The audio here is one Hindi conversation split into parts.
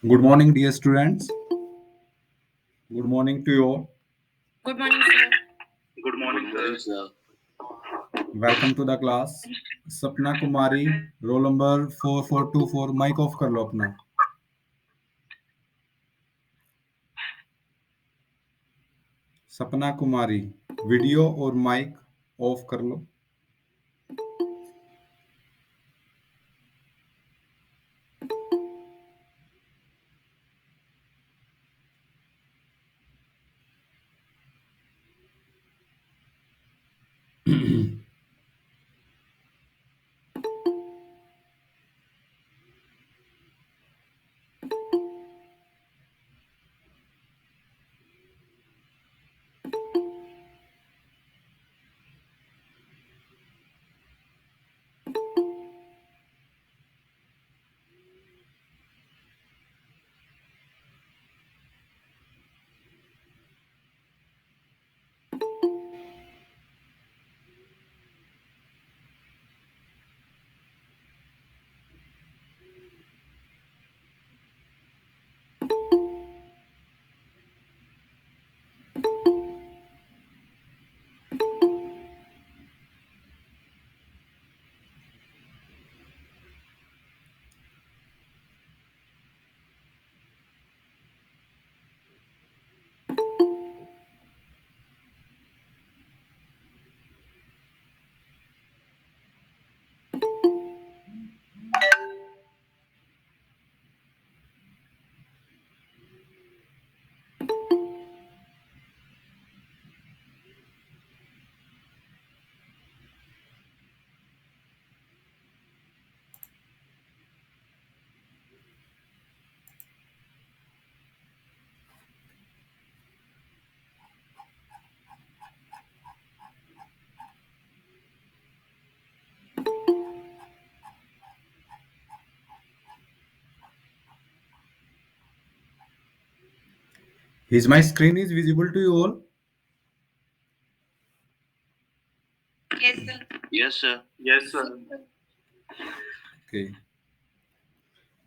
Good morning, dear students. Good morning to you all. Good morning, sir. Good morning, Good sir. morning, sir. Welcome to the class. Sapna Kumari, roll number 4424. Mic off कर लो अपना. सपना कुमारी, वीडियो और माइक ऑफ कर लो. Is my screen is visible to you all? Yes, sir. Yes, sir. Yes, sir. Okay.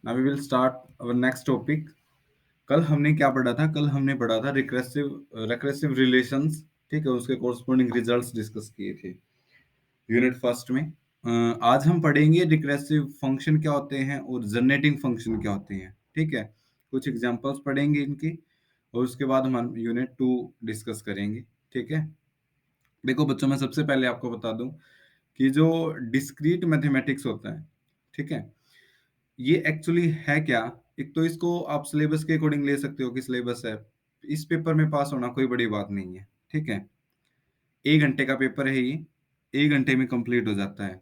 Now we will start our next topic. कल हमने क्या पढ़ा था? कल हमने पढ़ा था रिकरेसिव रिलेशंस. ठीक है, उसके कोरस्पॉन्डिंग रिजल्ट्स डिस्कस किए थे यूनिट फर्स्ट में. आज हम पढ़ेंगे रिकरेसिव फंक्शन क्या होते हैं और जनरेटिंग फंक्शन क्या होते हैं. ठीक है, कुछ एग्जांपल्स पढ़ेंगे इनके और उसके बाद हम यूनिट 2 डिस्कस करेंगे. ठीक है, देखो बच्चों, मैं सबसे पहले आपको बता दूं कि जो डिस्क्रीट मैथमेटिक्स होता है, ठीक है, ये एक्चुअली है क्या. एक तो इसको आप सिलेबस के अकॉर्डिंग ले सकते हो कि सिलेबस है. इस पेपर में पास होना कोई बड़ी बात नहीं है. ठीक है, 1 घंटे का पेपर है ये, 1 घंटे में कंप्लीट हो जाता है.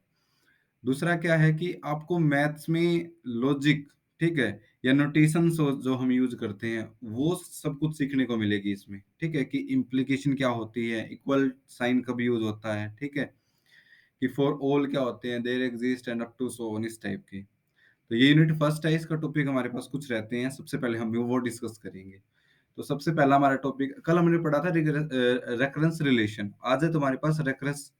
दूसरा क्या है कि आपको मैथ्स में लॉजिक, ठीक है, या नोटेशन जो हम यूज करते हैं वो सब कुछ सीखने को मिलेगी इसमें. ठीक है, कि इम्प्लीकेशन क्या होती है, इक्वल साइन कब यूज होता है. ठीक है, कि फॉर ऑल क्या होते हैं, there exist and up to so on, इस टाइप के. तो ये यूनिट फर्स्ट है, इसका टॉपिक हमारे पास कुछ रहते हैं. सबसे पहले हम वो डिस्कस करेंगे. तो सबसे पहला हमारा टॉपिक कल हमने पढ़ा था रेकरेंस रिलेशन. आज है तुम्हारे पास रेकरेंस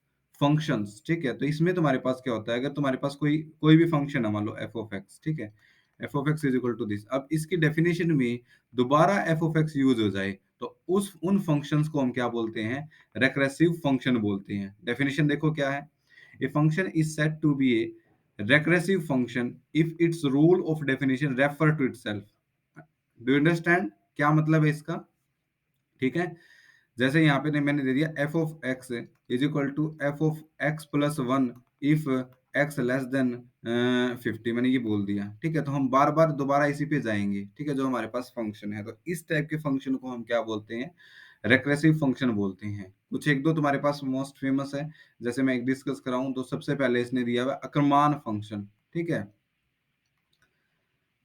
फंक्शंस. ठीक है, तो इसमें तुम्हारे पास क्या होता है, अगर तुम्हारे पास कोई कोई भी फंक्शन है, मान लो एफ ऑफ एक्स. ठीक है, f of x is equal to this. अब इसकी डेफिनेशन में दोबारा एफ ऑफ एक्स यूज हो जाए तो उस उन फंक्शंस को हम क्या बोलते हैं, रेकरेसिव फंक्शन बोलते हैं. डेफिनेशन देखो क्या है. A function is said to be a recursive function if its rule of definition refer to itself. Do you understand क्या मतलब है इसका. ठीक है, जैसे यहाँ पे मैंने दे दिया f of x is equal to f of x plus 1 if x less than 50. मैंने ये बोल दिया. ठीक है, तो हम बार बार दोबारा इसी पे जाएंगे. ठीक है, जो हमारे पास फंक्शन है, तो इस टाइप के फंक्शन को हम क्या बोलते हैं, रेकरेसिव फंक्शन बोलते हैं. कुछ एक दो तुम्हारे पास मोस्ट फेमस है, जैसे मैं एक डिस्कस कराऊं तो सबसे पहले इसने दिया हुआ अकरमान फंक्शन. ठीक है,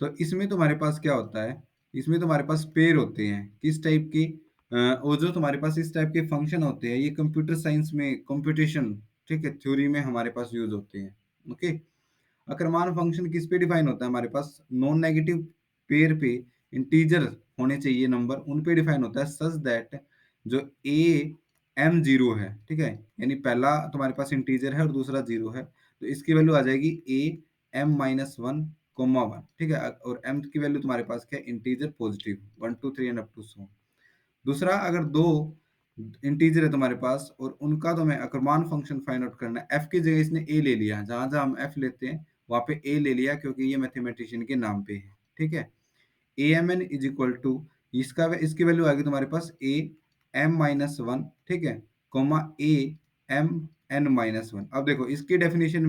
तो इसमें तुम्हारे पास क्या होता है, इसमें तुम्हारे पास पेयर होते हैं किस टाइप के, और जो तुम्हारे पास इस टाइप के फंक्शन होते हैं ये कंप्यूटर साइंस में कंप्यूटेशन, ठीक है, थ्योरी में हमारे पास यूज होते हैं. ओके, अकरमान फंक्शन किस पे डिफाइन होता है, हमारे पास नॉन नेगेटिव पेयर पे इंटीजर होने चाहिए नंबर, उन पे डिफाइन होता है सच दैट जो ए एम जीरो है. ठीक है, यानी पहला तुम्हारे पास इंटीजर है और दूसरा जीरो है, तो इसकी वैल्यू आ जाएगी ए एम माइनस 1 कोमा 1, ठीक है, और m की वैल्यू तुम्हारे पास क्या है, integer positive 1 2 3 and up to so. दूसरा, अगर दो इंटीजर है तुम्हारे पास और उनका तुम्हें अकरमान फंक्शन फाइंड आउट करना है, f की जगह इसने a ले लिया, जहां जहां हम f लेते हैं वहां पे a ले लिया क्योंकि ये मैथमेटिशियन के नाम पे है, ठीक है। A m n is equal to, इसकी वैल्यू आ गई तुम्हारे पास ए एम माइनस वन, ठीक है, comma a m N minus one. अब देखो इसकी डेफिनेशन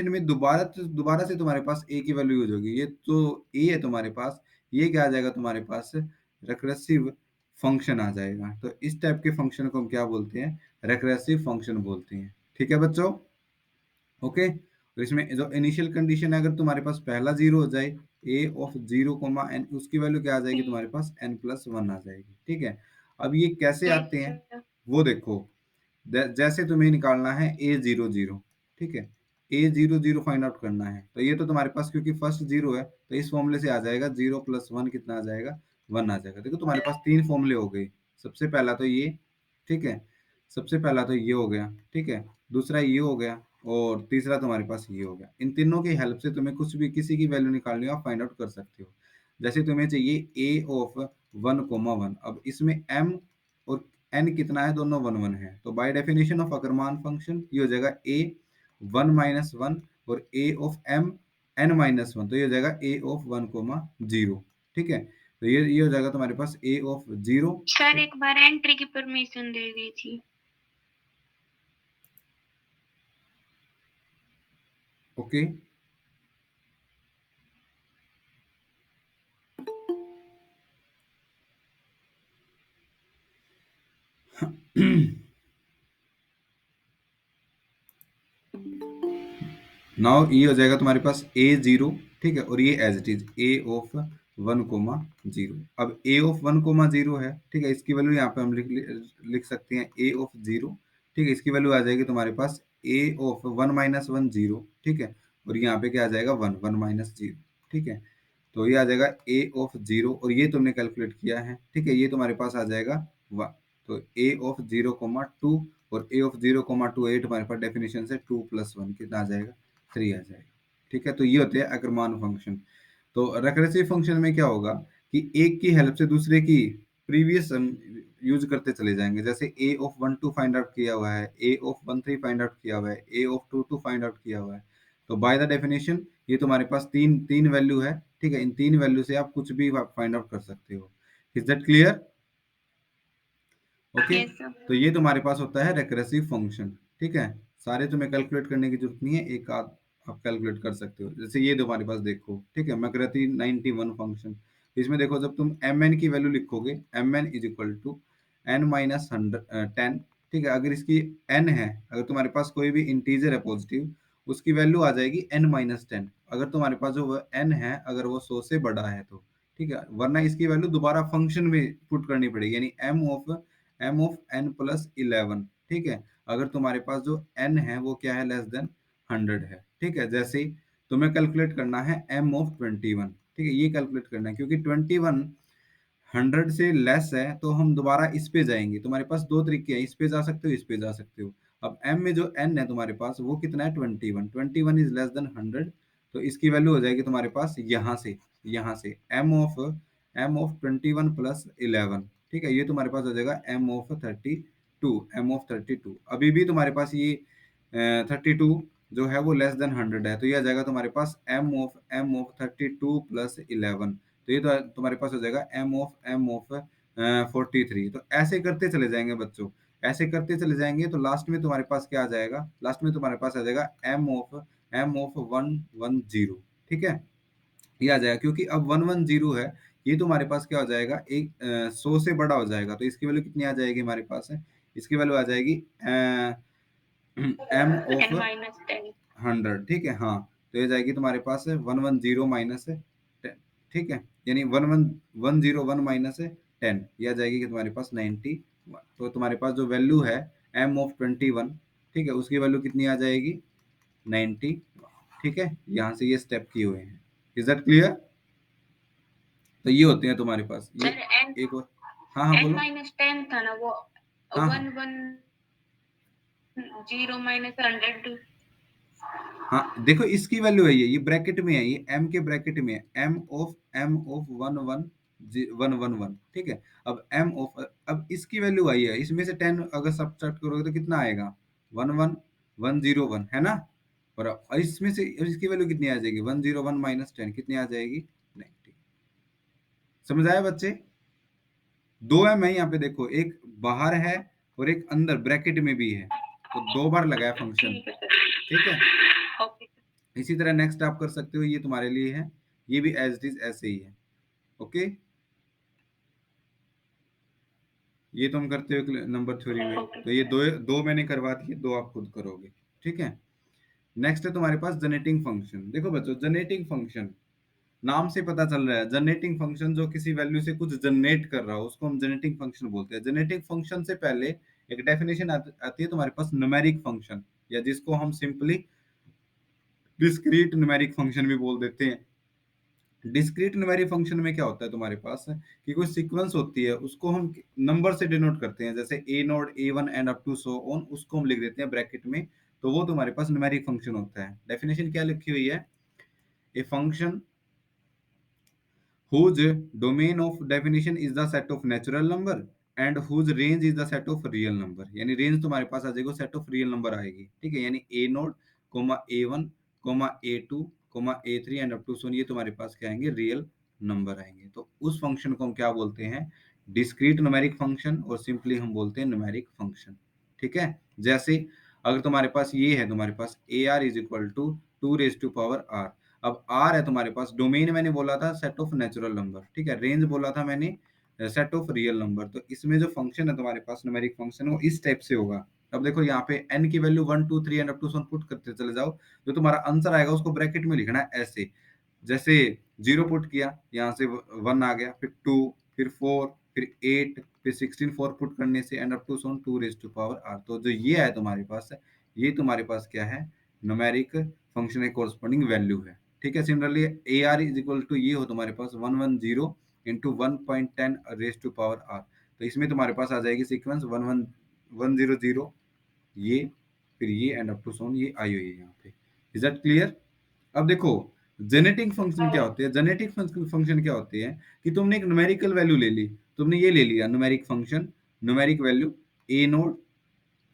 में दोबारा से तुम्हारे पास ए की वैल्यू यूज होगी। ये तो ए है तुम्हारे पास, ये क्या आ जाएगा तुम्हारे पास, रिकरेसिव फंक्शन आ जाएगा। तो इस टाइप के फंक्शन को हम क्या बोलते हैं, रिकरेसिव फंक्शन बोलते हैं, ठीक है बच्चों। ओके, तो इसमें जो इनिशियल कंडीशन है, अगर तुम्हारे पास पहला जीरो हो जाए, ए ऑफ जीरो कोमा एन, उसकी वैल्यू क्या आ जाएगी तुम्हारे पास, एन प्लस वन आ जाएगी, ठीक है। अब ये कैसे Yes, आते हैं sir. वो देखो, जैसे तुम्हें निकालना है ए जीरो जीरो, ठीक है, ए जीरो जीरो फाइंड आउट करना है, तो ये तो तुम्हारे पास क्योंकि फर्स्ट जीरो है तो इस फॉर्मूले से आ जाएगा, जीरो प्लस वन कितना आ जाएगा, वन आ जाएगा। देखो तुम्हारे पास तीन फॉर्मूले हो गए, सबसे पहला तो ये, ठीक है, सबसे पहला तो ये हो गया, ठीक है, दूसरा ये हो गया, और तीसरा तुम्हारे पास ये हो गया। इन तीनों की हेल्प से तुम्हें कुछ भी किसी की वैल्यू निकालनी हो आप फाइंड आउट कर सकते हो। जैसे तुम्हें चाहिए ए ऑफ वन कोमा वन, अब इसमें एम और एन कितना है, दोनों वन वन है, तो by definition of Ackermann function ये हो जाएगा ए वन माइनस वन, और A of M N minus one, तो ये हो जाएगा A of one comma zero, ठीक है। तो ये हो जाएगा तुम्हारे पास ए ऑफ जीरो। सर एक बार एंट्री की परमिशन दे दी थी। ओके, नाउ ये हो जाएगा तुम्हारे पास ए जीरो, ठीक है, और ये as it is a of one comma zero. अब a of one comma zero है, ठीक है, इसकी वैल्यू यहाँ पे हम लिख सकते हैं ए ऑफ जीरो, ठीक है, इसकी वैल्यू आ जाएगी तुम्हारे पास A of one minus one zero, ठीक है, और यहाँ पे क्या आ जाएगा, वन वन माइनस जीरो, ठीक है। तो ये आ जाएगा ए ऑफ जीरो, और ये तुमने कैलकुलेट किया है, ठीक है, ये तुम्हारे पास आ जाएगा वन। तो ए ऑफ जीरो कोमा टू, और A of zero comma two, ए तुम्हारे पास डेफिनेशन से टू प्लस वन कितना आ जाएगा, थ्री आ जाएगा, ठीक है। तो ये होते हैं अकरमान फंक्शन। तो रिकरेसिव फंक्शन में क्या होगा कि एक की हेल्प से दूसरे की प्रीवियस हम यूज करते चले जाएंगे। जैसे A of one two find out किया हुआ है, A of one three find out किया हुआ है, A of two two find out किया हुआ है, तो बाय द डेफिनेशन ये तुम्हारे पास तीन तीन वैल्यू है, ठीक है, इन तीन वैल्यू से आप कुछ भी फाइंड आउट कर सकते हो। Is that clear? Okay, Yes, sir. तो ये तुम्हारे पास होता है रिकरेसिव फंक्शन, ठीक है। सारे तुम्हें कैलकुलेट करने की जरूरत नहीं है, एक आध आप कैलकुलेट कर सकते हो। जैसे ये तुम्हारे पास देखो, ठीक है, मैक्रेती 91 फंक्शन, इसमें देखो जब तुम एम एन की वैल्यू लिखोगे, m n is equal to n minus hundred ten, ठीक है, अगर इसकी एन है, अगर तुम्हारे पास कोई भी इंटीजर है पॉजिटिव, उसकी वैल्यू आ जाएगी एन माइनस टेन। अगर तुम्हारे पास जो एन है अगर वो 100 से बड़ा है तो, ठीक है, वरना इसकी वैल्यू दोबारा फंक्शन में पुट करनी पड़ेगी, यानी m of n plus eleven, ठीक है, अगर तुम्हारे पास जो एन है वो क्या है, लेस देन हंड्रेड है, ठीक है। जैसे तुम्हें कैलकुलेट करना है एम ऑफ ट्वेंटी वन, ठीक है, ये कैलकुलेट करना है क्योंकि ट्वेंटी वन हंड्रेड से लेस है, तो हम दोबारा इस पे जाएंगे। तुम्हारे पास दो तरीके हैं, इस पे जा सकते हो, इस पे जा सकते हो। अब m में जो n है तुम्हारे पास वो कितना है, twenty one, twenty one is less than hundred, तो इसकी वैल्यू हो जाएगी तुम्हारे पास यहाँ से m of twenty one plus eleven, ठीक है, ये तुम्हारे पास हो जाएगा एम ऑफ थर्टी टू। अभी भी तुम्हारे पास ये थर्टी टू जो है वो लेस देन हंड्रेड है, तो ये आ जाएगा तुम्हारे पास M of thirty two plus eleven, तो ये तो तुम्हारे पास हो जाएगा एम ऑफ फोर्टी थ्री। तो ऐसे करते चले जाएंगे बच्चों, ऐसे करते चले जाएंगे, तो लास्ट में तुम्हारे पास क्या आ जाएगा, लास्ट में तुम्हारे पास आ जाएगा m of one one zero, ठीक है, ये आ जाएगा क्योंकि अब वन वन जीरो है, ये तुम्हारे पास क्या हो जाएगा, एक 100 से बड़ा हो जाएगा, तो इसकी वैल्यू कितनी आ जाएगी हमारे पास है, इसकी वैल्यू आ जाएगी m of N minus 10. Hundred, ठीक है, हाँ, तो ये जाएगी तुम्हारे पास है वन वन जीरो माइनस है टेन, ठीक है, यानी one one one zero one minus है टेन, यह जाएगी कि तुम्हारे पास 91। तो तुम्हारे पास जो वैल्यू है एम ऑफ ट्वेंटी वन, ठीक है, उसकी वैल्यू कितनी आ जाएगी, 90, ठीक है, यहाँ से ये स्टेप किए हुए हैं। Is that clear? तो ये होते हैं तुम्हारे पास ये सर N एक और, हाँ हाँ N बोलो, minus 10 था ना वो, हाँ हाँ, one one zero minus 100 two. हाँ देखो इसकी वैल्यू है ये ब्रैकेट में है, ये m के ब्रैकेट में है, m ऑफ 1 1 ठीक है। अब अब इसकी वैल्यू आई है, इसमें से 10 अगर सब्ट्रैक्ट करोगे तो कितना आएगा 1 1 1 0 1 है ना। और इसमें से इसकी वैल्यू कितनी आ जाएगी 1 0 1 माइनस 10 कितनी आ जाएगी 90। समझ आया बच्चे। दो है, मैं यहाँ पे देखो एक बाहर है और एक अंदर ब्रैकेट में भी है, तो दो बार लगाया फंक्शन। ठीक है सर। ठीक है, ओके सर। इसी तरह नेक्स्ट आप कर सकते हो, ये तुम्हारे लिए है, ये भी एज इट इज ऐसे ही है। ओके, ये तुम करते हो नंबर थ्योरी में, तो ये दो दो मैंने करवा दिए, दो आप खुद करोगे। ठीक है, नेक्स्ट है तुम्हारे पास जनरेटिंग फंक्शन। देखो बच्चों जनरेटिंग फंक्शन नाम से पता चल रहा है, जनरेटिंग फंक्शन जो किसी वैल्यू से कुछ जनरेट कर रहा हो उसको हम जनरेटिंग फंक्शन बोलते हैं। जनरेटिंग फंक्शन से पहले एक डेफिनेशन आती है तुम्हारे पास न्यूमेरिक फंक्शन, या जिसको हम सिंपली डिस्क्रीट न्यूमेरिक फंक्शन भी बोल देते हैं। डिस्क्रीट न्यूमेरिक फंक्शन में क्या होता है तुम्हारे पास कि कोई सीक्वेंस होती है, उसको हम नंबर से डिनोट करते हैं, जैसे A naught A1 and up to so on, उसको हम लिख देते हैं ब्रैकेट में, तो वो तुम्हारे पास न्यूमेरिक फंक्शन होता है। डेफिनेशन क्या लिखी हुई है, a function whose domain of definition is the set of natural number and whose range is the set of real number। यानी रेंज तुम्हारे पास आ जाएगा सेट ऑफ रियल नंबर आएगी। ठीक है, यानी A naught comma A1 comma A2 comma A3 and up to so on, ये तुम्हारे पास क्या आएंगे रियल नंबर आएंगे। तो उस फंक्शन को हम क्या बोलते हैं, डिस्क्रीट न्यूमेरिक फंक्शन, और सिंपली हम बोलते हैं न्यूमेरिक फंक्शन। ठीक है, जैसे अगर तुम्हारे पास ये है, तुम्हारे पास A are is equal to 2 raised to power r। अब आर है तुम्हारे पास, डोमेन मैंने बोला था सेट ऑफ नेचुरल नंबर, ठीक है, रेंज बोला था मैंने सेट ऑफ रियल नंबर। तो इसमें जो फंक्शन है तुम्हारे पास न्यूमेरिक फंक्शन, वो इस टाइप से होगा। अब देखो यहाँ पे n की value 1 2 3 and up to so on put करते चले जाओ, जो तुम्हारा आंसर आएगा उसको ब्रैकेट में लिखना है ऐसे, जैसे 0 पुट किया, यहाँ से 1 आ गया, फिर 2, फिर 4, फिर 8, फिर 16, 4 पुट करने से and up to so on 2 raised to power r। तो जो ये है तुम्हारे पास, ये तुम्हारे पास क्या है, न्यूमेरिक फंक्शन के कोरस्पॉन्डिंग वैल्यू है। ठीक है, similarly a are is equal to ये हो तुम्हारे पास 110 into 1.10 raise to power r. तो इसमें तुम्हारे पास आ जाएगी सीक्वेंस 11100, ये फिर ये एंड अप टू सोन, ये आई हुई है यहाँ पे। Is that clear. अब देखो जेनेटिक फंक्शन क्या होते हैं, जेनेटिक फंक्शन क्या होते हैं कि तुमने एक न्यूमेरिकल वैल्यू ले ली, तुमने ये ले लिया numeric function, numeric value a naught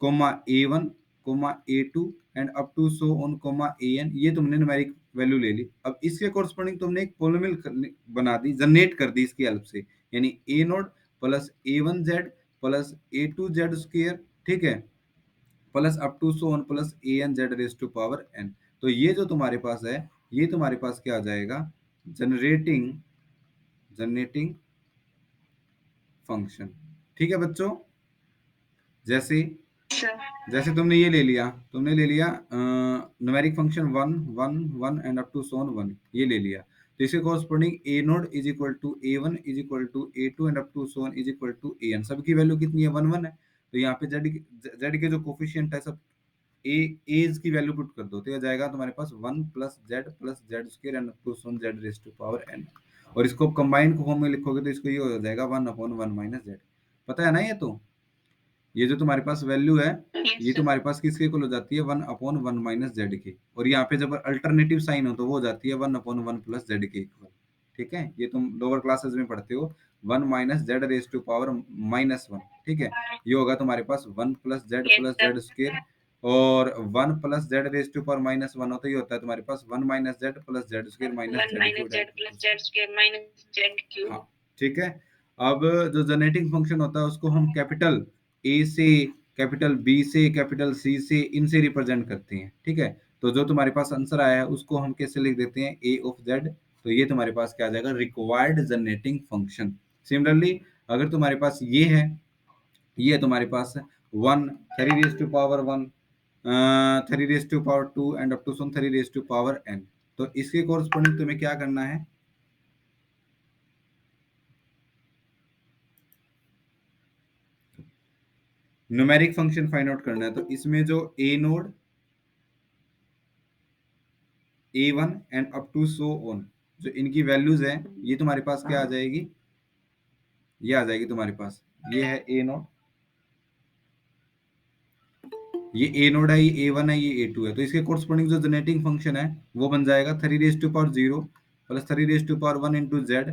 comma A1 comma A2 and up to so on comma AN, ये तुमने न्यूमेरिक वैल्यू ले ली। अब इसके कोरस्पॉन्डिंग तुमने एक पोलिनोमियल बना दी, जनरेट कर दी इसकी हेल्प से, यानी A naught plus A1Z plus A2Z square, ठीक है, plus up to so on plus ANZ raise to power n। तो ये जो तुम्हारे पास है, ये तुम्हारे पास क्या आ जाएगा, जनरेटिंग जनरेटिंग फंक्शन। ठीक है बच्चों, जैसे जैसे तुमने ये ले लिया, तुमने ले लिया numeric function 1 1 1 and up to so on 1, ये ले लिया, तो इसके corresponding A node is equal to A1 is equal to A2 and up to so on is equal to AN। सबकी वैल्यू कितनी है 1 1 है, तो यहाँ पे जेड के जो कोफिशिएंट है सब ए एज की वैल्यू पुट कर दो, तो ये जाएगा तुम्हारे पास 1 plus Z square and up to so on z raise to power n। और इसको कंबाइन फॉर्म में लिखोगे तो इसको ये हो जाएगा 1/1 माइनस जेड। पता है ना, ये तो ये जो तुम्हारे पास वैल्यू है, ये तुम्हारे पास किसके इक्वल हो जाती है 1/1 माइनस जेड के, और यहाँ पे जब अल्टरनेटिव साइन हो तो वो हो जाती है 1/1 प्लस जेड के इक्वल। ठीक है, ये तुम लोअर क्लासेस में पढ़ते हो 1 minus z raise to power -1। ठीक है, ये होगा तुम्हारे पास 1 प्लस जेड स्क्वायर, और 1 plus z raise to power -1 होता, ये होता है तुम्हारे पास 1 minus z plus Z square minus z cube. हाँ ठीक है। अब जो जनरेटिंग फंक्शन होता है उसको हम कैपिटल ए से, कैपिटल बी से, कैपिटल सी से, इनसे रिप्रेजेंट करते हैं। ठीक है, तो जो तुम्हारे पास आंसर आया है उसको हम कैसे लिख देते हैं, ए ऑफ जेड। तो ये तुम्हारे पास क्या आ जाएगा, रिक्वायर्ड जनरेटिंग फंक्शन। सिमिलरली अगर तुम्हारे पास ये है, ये है तुम्हारे पास 1 3 raise to power 1 3 raise to power 2 and up to sum 3 raise to power n। तो इसके कोरस्पॉन्डिंग तुम्हें क्या करना है, न्यूमेरिक फंक्शन फाइंड आउट करना है। तो इसमें जो A naught A1 and up to so on, जो इनकी वैल्यूज है, ये तुम्हारे पास क्या आ जाएगी, ये आ जाएगी तुम्हारे पास, ये है ए नोड, ये ए नोड है, ये A1 है, ये A2 है, तो इसके कोरस्पॉन्डिंग जो जनरेटिंग फंक्शन है वो बन जाएगा 3 raise to power 0 plus 3 raise to power 1 into Z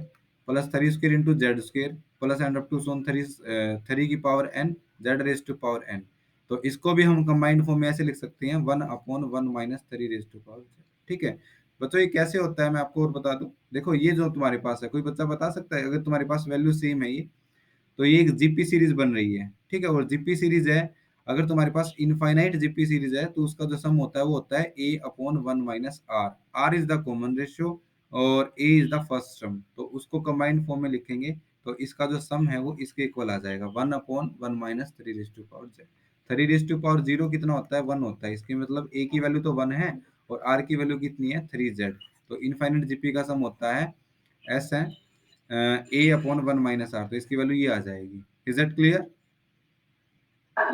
plus 3 square into Z square plus and up to so on 3 की power n Z raise to power n। तो इसको भी हम कंबाइंड फॉर्म में ऐसे लिख सकते हैं 1/1 minus 3 raise to power z। ठीक है बच्चों, ये कैसे होता है मैं आपको और बता दूं। देखो ये जो तुम्हारे पास है, कोई बच्चा बता सकता है अगर तुम्हारे पास वैल्यू सेम है ये, तो ये एक जीपी सीरीज बन रही है। ठीक है, और जीपी सीरीज है, अगर तुम्हारे पास इनफाइनाइट जीपी सीरीज है तो उसका जो सम होता है वो होता है A/1 - R। R is the common ratio और a is the first sum, तो उसको कंबाइंड फॉर्म में लिखेंगे तो इसका जो सम है वो इसके इक्वल आ जाएगा 1/1 minus 3 raise to power z। 3 raise to power 0 कितना होता है, 1 होता है, इसके मतलब ए की वैल्यू तो 1 है और आर की वैल्यू कितनी है 3z। तो इनफाइनाइट जीपी का सम होता है एस है A/1 - R, तो इसकी वैल्यू ये आ जाएगी। Is that clear?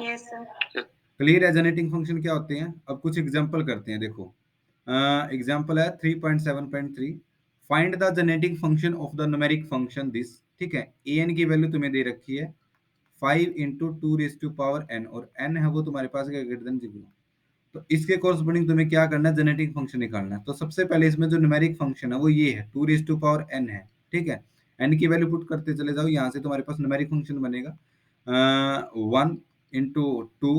Yes sir. Clear है जनरेटिंग फंक्शन क्या होते हैं। अब कुछ एग्जांपल करते हैं। देखो एग्जांपल है 3.7.3, find the generating function of the numeric function this. ठीक है, an की वैल्यू तुम्हें दे रखी है 5 into 2 raise to power n और n है वो तुम्हारे पास ग्रेटर देन 0। तो इसके कोरस्पॉन्डिंग तुम्हें क्या करना है, जनरेटिंग फंक्शन निकालना है। तो सबसे पहले इसमें जो न्यूमेरिक फंक्शन है वो ये है 2 रेज़ टू पावर n है। ठीक है, n की वैल्यू पुट करते चले जाओ, यहाँ से तुम्हारे पास न्यूमेरिक फंक्शन बनेगा 1 इंटू 2,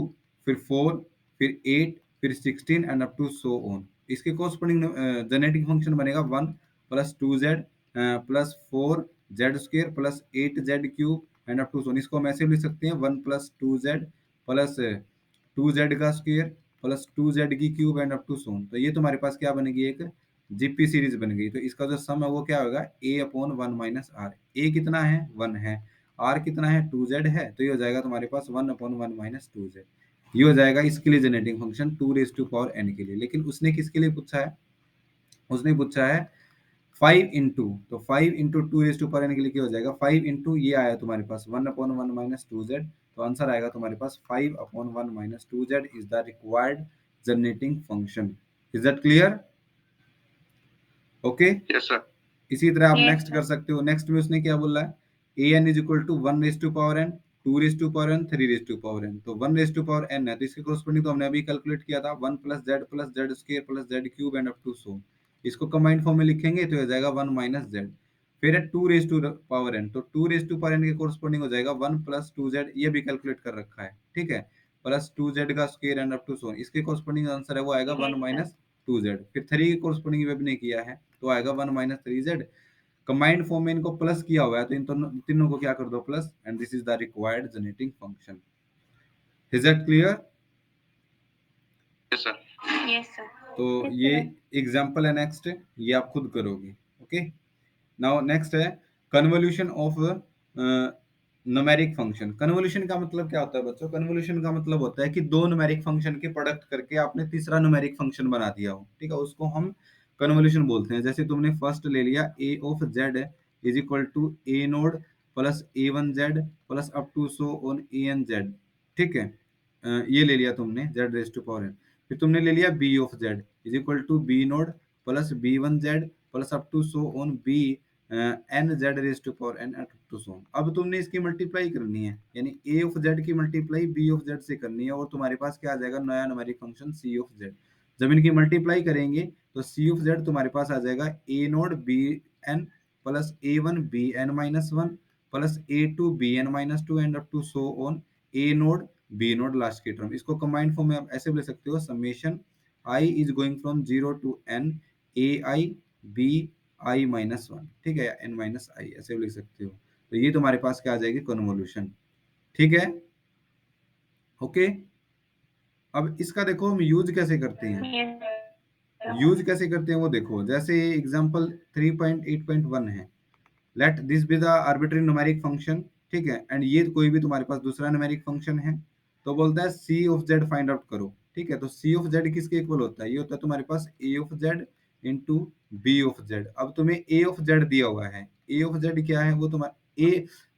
फिर 4, फिर 8, फिर 16 and up to so on. इसके कोरस्पॉन्डिंग जनरेटिंग फंक्शन बनेगा 1 plus 2z plus 4z² plus 8z³ and up to so on. इसको हम ऐसे भी लिख सकते हैं 1 प्लस 2z प्लस 2z का स्क्वायर प्लस 2z की क्यूब एंड अप टू सोन। तो ये तुम्हारे पास क्या बनेगी, एक जीपी सीरीज बन गई। तो इसका जो सम है वो क्या होगा A/1 माइनस आर। ए कितना है 1 है, आर कितना है 2z है, तो ये हो जाएगा तुम्हारे पास 1/1 माइनस 2z। ये हो जाएगा इसके लिए generating function 2 raise to power n के लिए। लेकिन उसने किसके लिए पूछा है, उसने पूछा है 5 इंटू, तो 5 into 2 raise to power n के लिए क्या हो जाएगा 5 इंटू ये आया तुम्हारे पास 1/1 माइनस 2z। तो आंसर आएगा तुम्हारे पास 5/1 minus 2z is the required generating function. Is that clear? Okay yes sir. इसी तरह आप Yes, नेक्स्ट कर sir. सकते हो। नेक्स्ट में उसने क्या बोला है, an is equal to 1 raise to power n, 2 raise to power n, 3 raise to power n। तो 1 रेज़ टू पावर n है, तो इसके कोरस्पॉन्डिंग तो हमने अभी कैलकुलेट किया था 1 plus Z square plus z³ and up to so. इसको कंबाइंड फॉर्म में लिखेंगे तो हो जाएगा 1 माइनस जेड। फिर है 2 रेज़ टू पावर n, तो 2 रेज़ टू पावर n के कोरस्पॉन्डिंग हो जाएगा 1 प्लस 2z, ये भी कैलकुलेट कर रखा है। ठीक है, प्लस 2z का स्क्वायर एंड अप टू सो। इसके कोरस्पॉन्डिंग आंसर है वो आएगा 1 Yes, sir. Minus 2z। फिर 3 के कोरस्पॉन्डिंग भी हमने किया है तो आएगा 1 माइनस 3z। कंबाइंड फॉर्म में इनको प्लस किया हुआ है तो इन तीनों को क्या कर दो plus, and this is the required generating function. Is that clear? Yes sir. Yes, sir. तो Yes, ये sir. एग्जांपल है, नेक्स्ट ये आप खुद करोगे। ओके, नाउ नेक्स्ट है convolution of numeric function. Convolution का मतलब क्या होता है बच्चों, कन्वोल्यूशन का मतलब होता है कि दो न्यूमेरिक फंक्शन के प्रोडक्ट करके आपने तीसरा न्यूमेरिक फंक्शन बना दिया हो। ठीक है, उसको हम कन्वोल्यूशन बोलते हैं। जैसे तुमने फर्स्ट ले लिया a of z is equal to a naught plus a1z plus up to so on an z। ठीक है, ये ले लिया तुमने z raise to power n। फिर तुमने ले लिया b of z is equal to b naught plus b1z plus up to so on b N Z raise to power N at to so on. अब तुमने इसकी मल्टीप्लाई करनी है, यानी ए ऑफ जेड की मल्टीप्लाई बी ऑफ जेड से करनी है, और तुम्हारे पास क्या आ जाएगा नया numeric function c of z. जब इनकी मल्टीप्लाई करेंगे तो सी ऑफ जेड तुम्हारे पास आ जाएगा A naught B N plus A1 B N minus 1 plus A2 B N minus 2 and up to so on A naught B naught last की टर्म। इसको कंबाइंड फॉर्म में आप ऐसे भी ले सकते हो summation I is going from 0 to n A I B I minus 1। ठीक है, एन माइनस आई ऐसे भी लिख सकते हो। तो ये तुम्हारे पास क्या आ जाएगी कन्वोल्यूशन। ठीक है, ओके। अब इसका देखो हम यूज कैसे करते हैं, Yes, sir. यूज कैसे करते हैं वो देखो। जैसे एग्जांपल 3.8.1 है, let this be the arbitrary numeric function. ठीक है, एंड ये कोई भी तुम्हारे पास दूसरा न्यूमेरिक फंक्शन है, तो बोलता है C of Z find out करो। ठीक है, तो सी ऑफ जेड किसके इक्वल होता है, ये होता है तुम्हारे पास A of Z into B of Z. अब तुम्हें ए ऑफ जेड दिया हुआ है, ए ऑफ जेड क्या है वो तुम्हारा ए,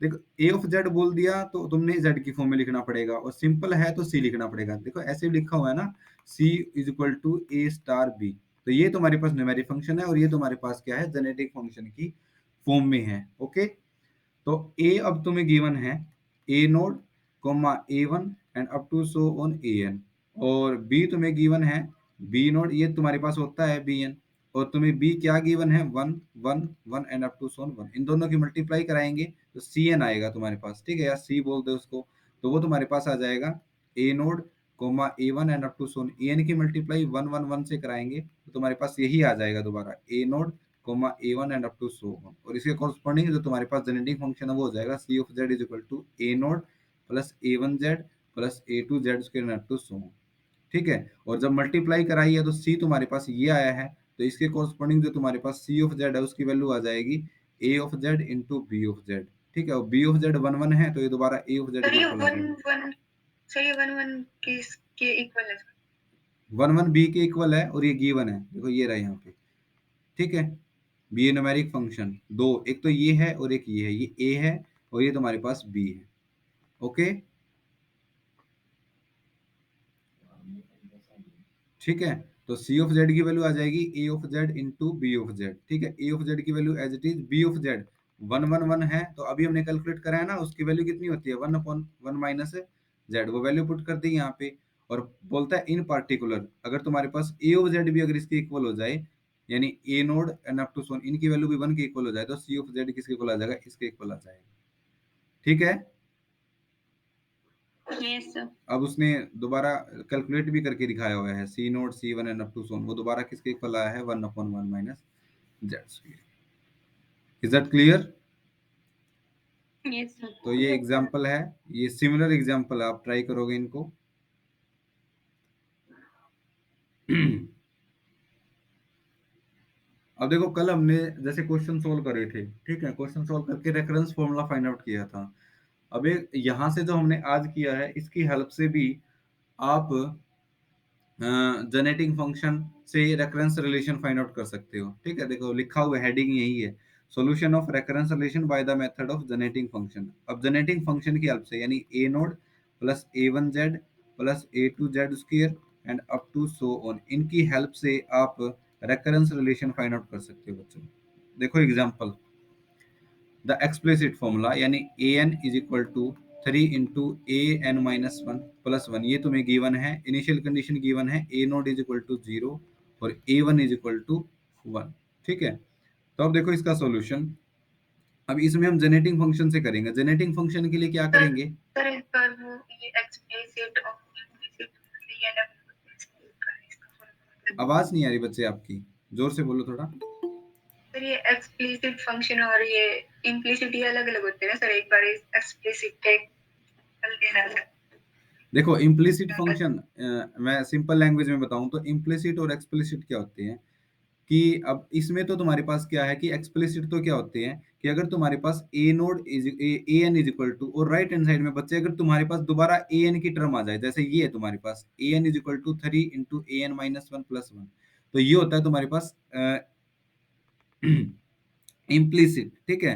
देखो ए ऑफ जेड बोल दिया तो तुमने जेड की फॉर्म में लिखना पड़ेगा, और सिंपल है तो सी लिखना पड़ेगा। देखो ऐसे भी लिखा हुआ है ना, C is equal to A star B. तो ये तुम्हारे पास न्यूमेरिक फंक्शन है और ये तुम्हारे पास क्या है जेनेटिक फंक्शन की फॉर्म में है। ओके, तो ए अब तुम्हें गिवन है A naught comma A one and up to so on A N. और बी तुम्हें गिवन है बी नोट, ये तुम्हारे पास होता है बी एन, और तुम्हें बी क्या गिवन है 1 1 1 एंड अप टू सोन 1, इन दोनों की मल्टीप्लाई कराएंगे तो सी एन आएगा तुम्हारे पास, ठीक है, या सी बोल दो उसको, तो वो तुम्हारे पास आ जाएगा A naught comma A one and up to so on, A N की मल्टीप्लाई 1 1 1 से कराएंगे तो तुम्हारे पास यही आ जाएगा दोबारा A naught comma A one and up to so on, और इसके कॉरस्पॉन्डिंग जो तुम्हारे पास जनरेटिंग फंक्शन है वो हो जाएगा C of Z is equal to A naught plus A one Z plus A two Z square and up to so, ठीक है। और जब मल्टीप्लाई कराई है तो सी तुम्हारे पास ये आया है, तो इसके कॉरस्पॉन्डिंग जो तुम्हारे पास सी ऑफ जेड है उसकी वैल्यू आ जाएगी A of Z into B of Z, ठीक है, और बी ऑफ जेड 1 1 है तो ये दोबारा ए ऑफ जेड के इक्वल आ जाएगा। सर ये 1 1 के इक्वल है, 1 1 बी के इक्वल है और ये गिवन है, देखो ये रहा यहाँ पे, ठीक है। बी न्यूमेरिक फंक्शन दो, एक तो ये है और एक ये है, ये ए है और ये तुम्हारे पास बी है, ओके, ठीक है। तो सी ऑफ जेड की वैल्यू आ जाएगी A of Z into B of Z, ठीक है, ए ऑफ जेड की value as it is B of Z 1 1 1 है, तो अभी हमने कैलकुलेट करा है ना, उसकी वैल्यू कितनी होती है 1/1 माइनस जेड, वो वैल्यू पुट कर दी यहाँ पे, और बोलता है इन पार्टिकुलर अगर तुम्हारे पास ए ऑफ जेड भी अगर इसके इक्वल हो जाए, यानी A naught and up to so on इनकी वैल्यू भी 1 के इक्वल हो जाए, तो सी ऑफ जेड किसके इक्वल आ जाएगा, इसके इक्वल आ जाएगा, ठीक है। Yes sir. अब उसने दोबारा कैलकुलेट भी करके दिखाया हुआ है C naught C one and up to so on, वो दोबारा किसके इक्वल आया है 1/1 minus Z square, is that clear. Yes sir. तो ये एग्जांपल है, ये सिमिलर एग्जांपल है, आप ट्राई करोगे इनको। अब देखो कल हमने जैसे क्वेश्चन सोल्व करे थे, ठीक है, क्वेश्चन सोल्व करके रेफरेंस फॉर्मूला फाइंड आउट किया था, अब यहाँ से जो हमने आज किया है इसकी हेल्प से भी आप जेनेटिंग फंक्शन से रेकरेंस रिलेशन फाइंड आउट कर सकते हो, ठीक है, देखो लिखा हुआ हेडिंग यही है, solution of recurrence relation by the method of generating function. अब जेनेटिंग फंक्शन की हेल्प से यानी A naught plus A one Z plus A two Z square and up to so on, इनकी हेल्प से आप रेकरेंस रिलेशन फाइंड आउट कर सकते हो बच्चों। देखो एग्जांपल, द एक्सप्लिसिट फॉर्मूला यानी A N is equal to 3 into A N minus one plus one, ये तुम्हें गिवन है, इनिशियल कंडीशन गिवन है A naught is equal to 0 और A one is equal to 1, ठीक है। तो अब देखो इसका सॉल्यूशन, अब इसमें हम जेनेटिंग फंक्शन से करेंगे, जेनेटिंग फंक्शन के लिए क्या करेंगे सर इस पर वो ये एक्सप्लिसिट और इम्प्लिसिट ये अलग आवाज नहीं आ रही बच्चे आपकी, जोर से बोलो थोड़ा। सर ये एक्सप्लिसिट फंक्शन और ये इम्प्लिसिट ये अलग अलग होते हैं सर, एक बार एक्सप्लिसिट कल देना सर। देखो इम्प्लिसिट फंक्शन, मैं सिंपल लैंग्वेज में बताऊं तो इम्प्लिसिट और एक्सप्लिसिट क्या होते हैं, कि अब इसमें तो तुम्हारे पास क्या है कि एक्सप्लिसिट तो क्या होते हैं कि अगर तुम्हारे पास a node is a N is equal to, और राइट हैंड साइड में बच्चे अगर तुम्हारे पास दोबारा ए एन की टर्म आ जाए, जैसे ये है तुम्हारे पास a N is equal to 3 into A N minus one plus one, तो ये होता है तुम्हारे पास इम्प्लिसिट, ठीक है।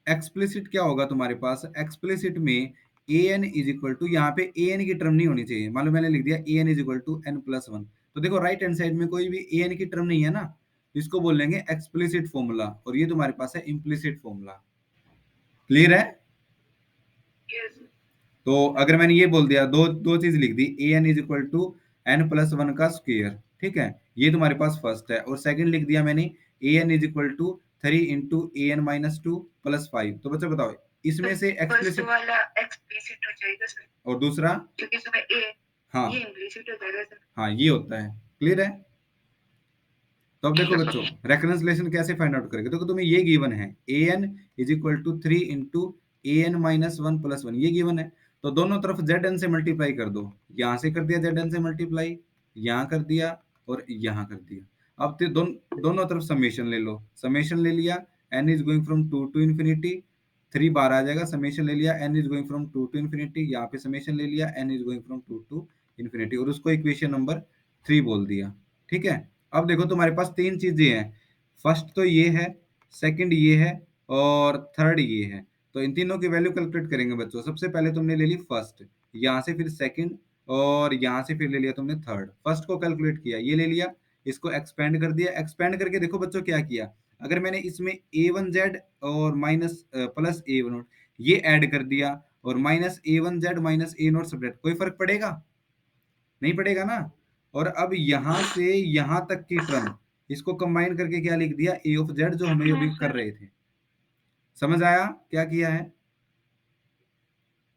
एक्सप्लिसिट क्या होगा तुम्हारे पास, एक्सप्लिसिट में A N is equal to, यहाँ पे ए एन की टर्म नहीं होनी चाहिए, मान लो मैंने लिख दिया a N is equal to n plus one, तो देखो राइट हैंड साइड में कोई भी ए एन की टर्म नहीं है ना, इसको बोलेंगे एक्सप्लिसिट फॉर्मूला, और ये तुम्हारे पास है इम्प्लिसिट फॉर्मूला, क्लियर है। Yes. तो अगर मैंने ये बोल दिया, दो दो चीज लिख दी, a N is equal to n plus one का स्क्वेयर, ठीक है, ये तुम्हारे पास फर्स्ट है, और सेकंड लिख दिया मैंने a N is equal to 3 into A N minus two plus five, तो बच्चों बताओ इसमें से एक्सप्लिसिट वाला एक्सप्लिसिट हो जाएगा सर, और दूसरा क्योंकि इसमें ए हाँ ये इम्प्लिसिट हो जाएगा सर। हाँ ये होता है, क्लियर है। तो अब देखो बच्चों रेफरेंस रिलेशन कैसे फाइंड आउट करेंगे, तो तुम्हें ये गिवन है a N is equal to 3 into A N minus one plus one, ये गिवन है, तो दोनों तरफ जेड एन से मल्टीप्लाई कर दो, यहाँ से कर दिया जेड एन से मल्टीप्लाई, यहाँ कर दिया और यहाँ कर दिया, अब दोनों तरफ समेशन ले लो, समेशन ले लिया, n is going from 2 to infinity, 3 बार आ जाएगा, समेशन ले लिया, n is going from 2 to infinity, यहाँ पे समेशन ले लिया, n is going from 2 to infinity, और उसको इक्वेशन नंबर 3 बोल दिया, ठीक है। अब देखो तुम्हारे पास तीन चीजें हैं, फर्स्ट तो ये है, सेकंड ये है और थर्ड ये है, तो इन तीनों की वैल्यू कैलकुलेट करेंगे बच्चों। सबसे पहले तुमने ले ली फर्स्ट, यहाँ से फिर सेकंड और यहाँ से फिर ले लिया तुमने थर्ड, फर्स्ट को कैलकुलेट किया, ये ले लिया, इसको एक्सपेंड कर दिया, एक्सपेंड करके देखो बच्चों क्या किया, अगर मैंने इसमें ए वन जेड और माइनस प्लस ए वन ये ऐड कर दिया और माइनस ए वन जेड माइनस ए नोट सब्ट्रैक्ट, कोई फर्क पड़ेगा, नहीं पड़ेगा ना। और अब यहाँ से यहाँ तक की टर्म इसको कंबाइन करके क्या लिख दिया, ए ऑफ जेड, जो हम अभी कर रहे थे। समझ आया क्या किया है?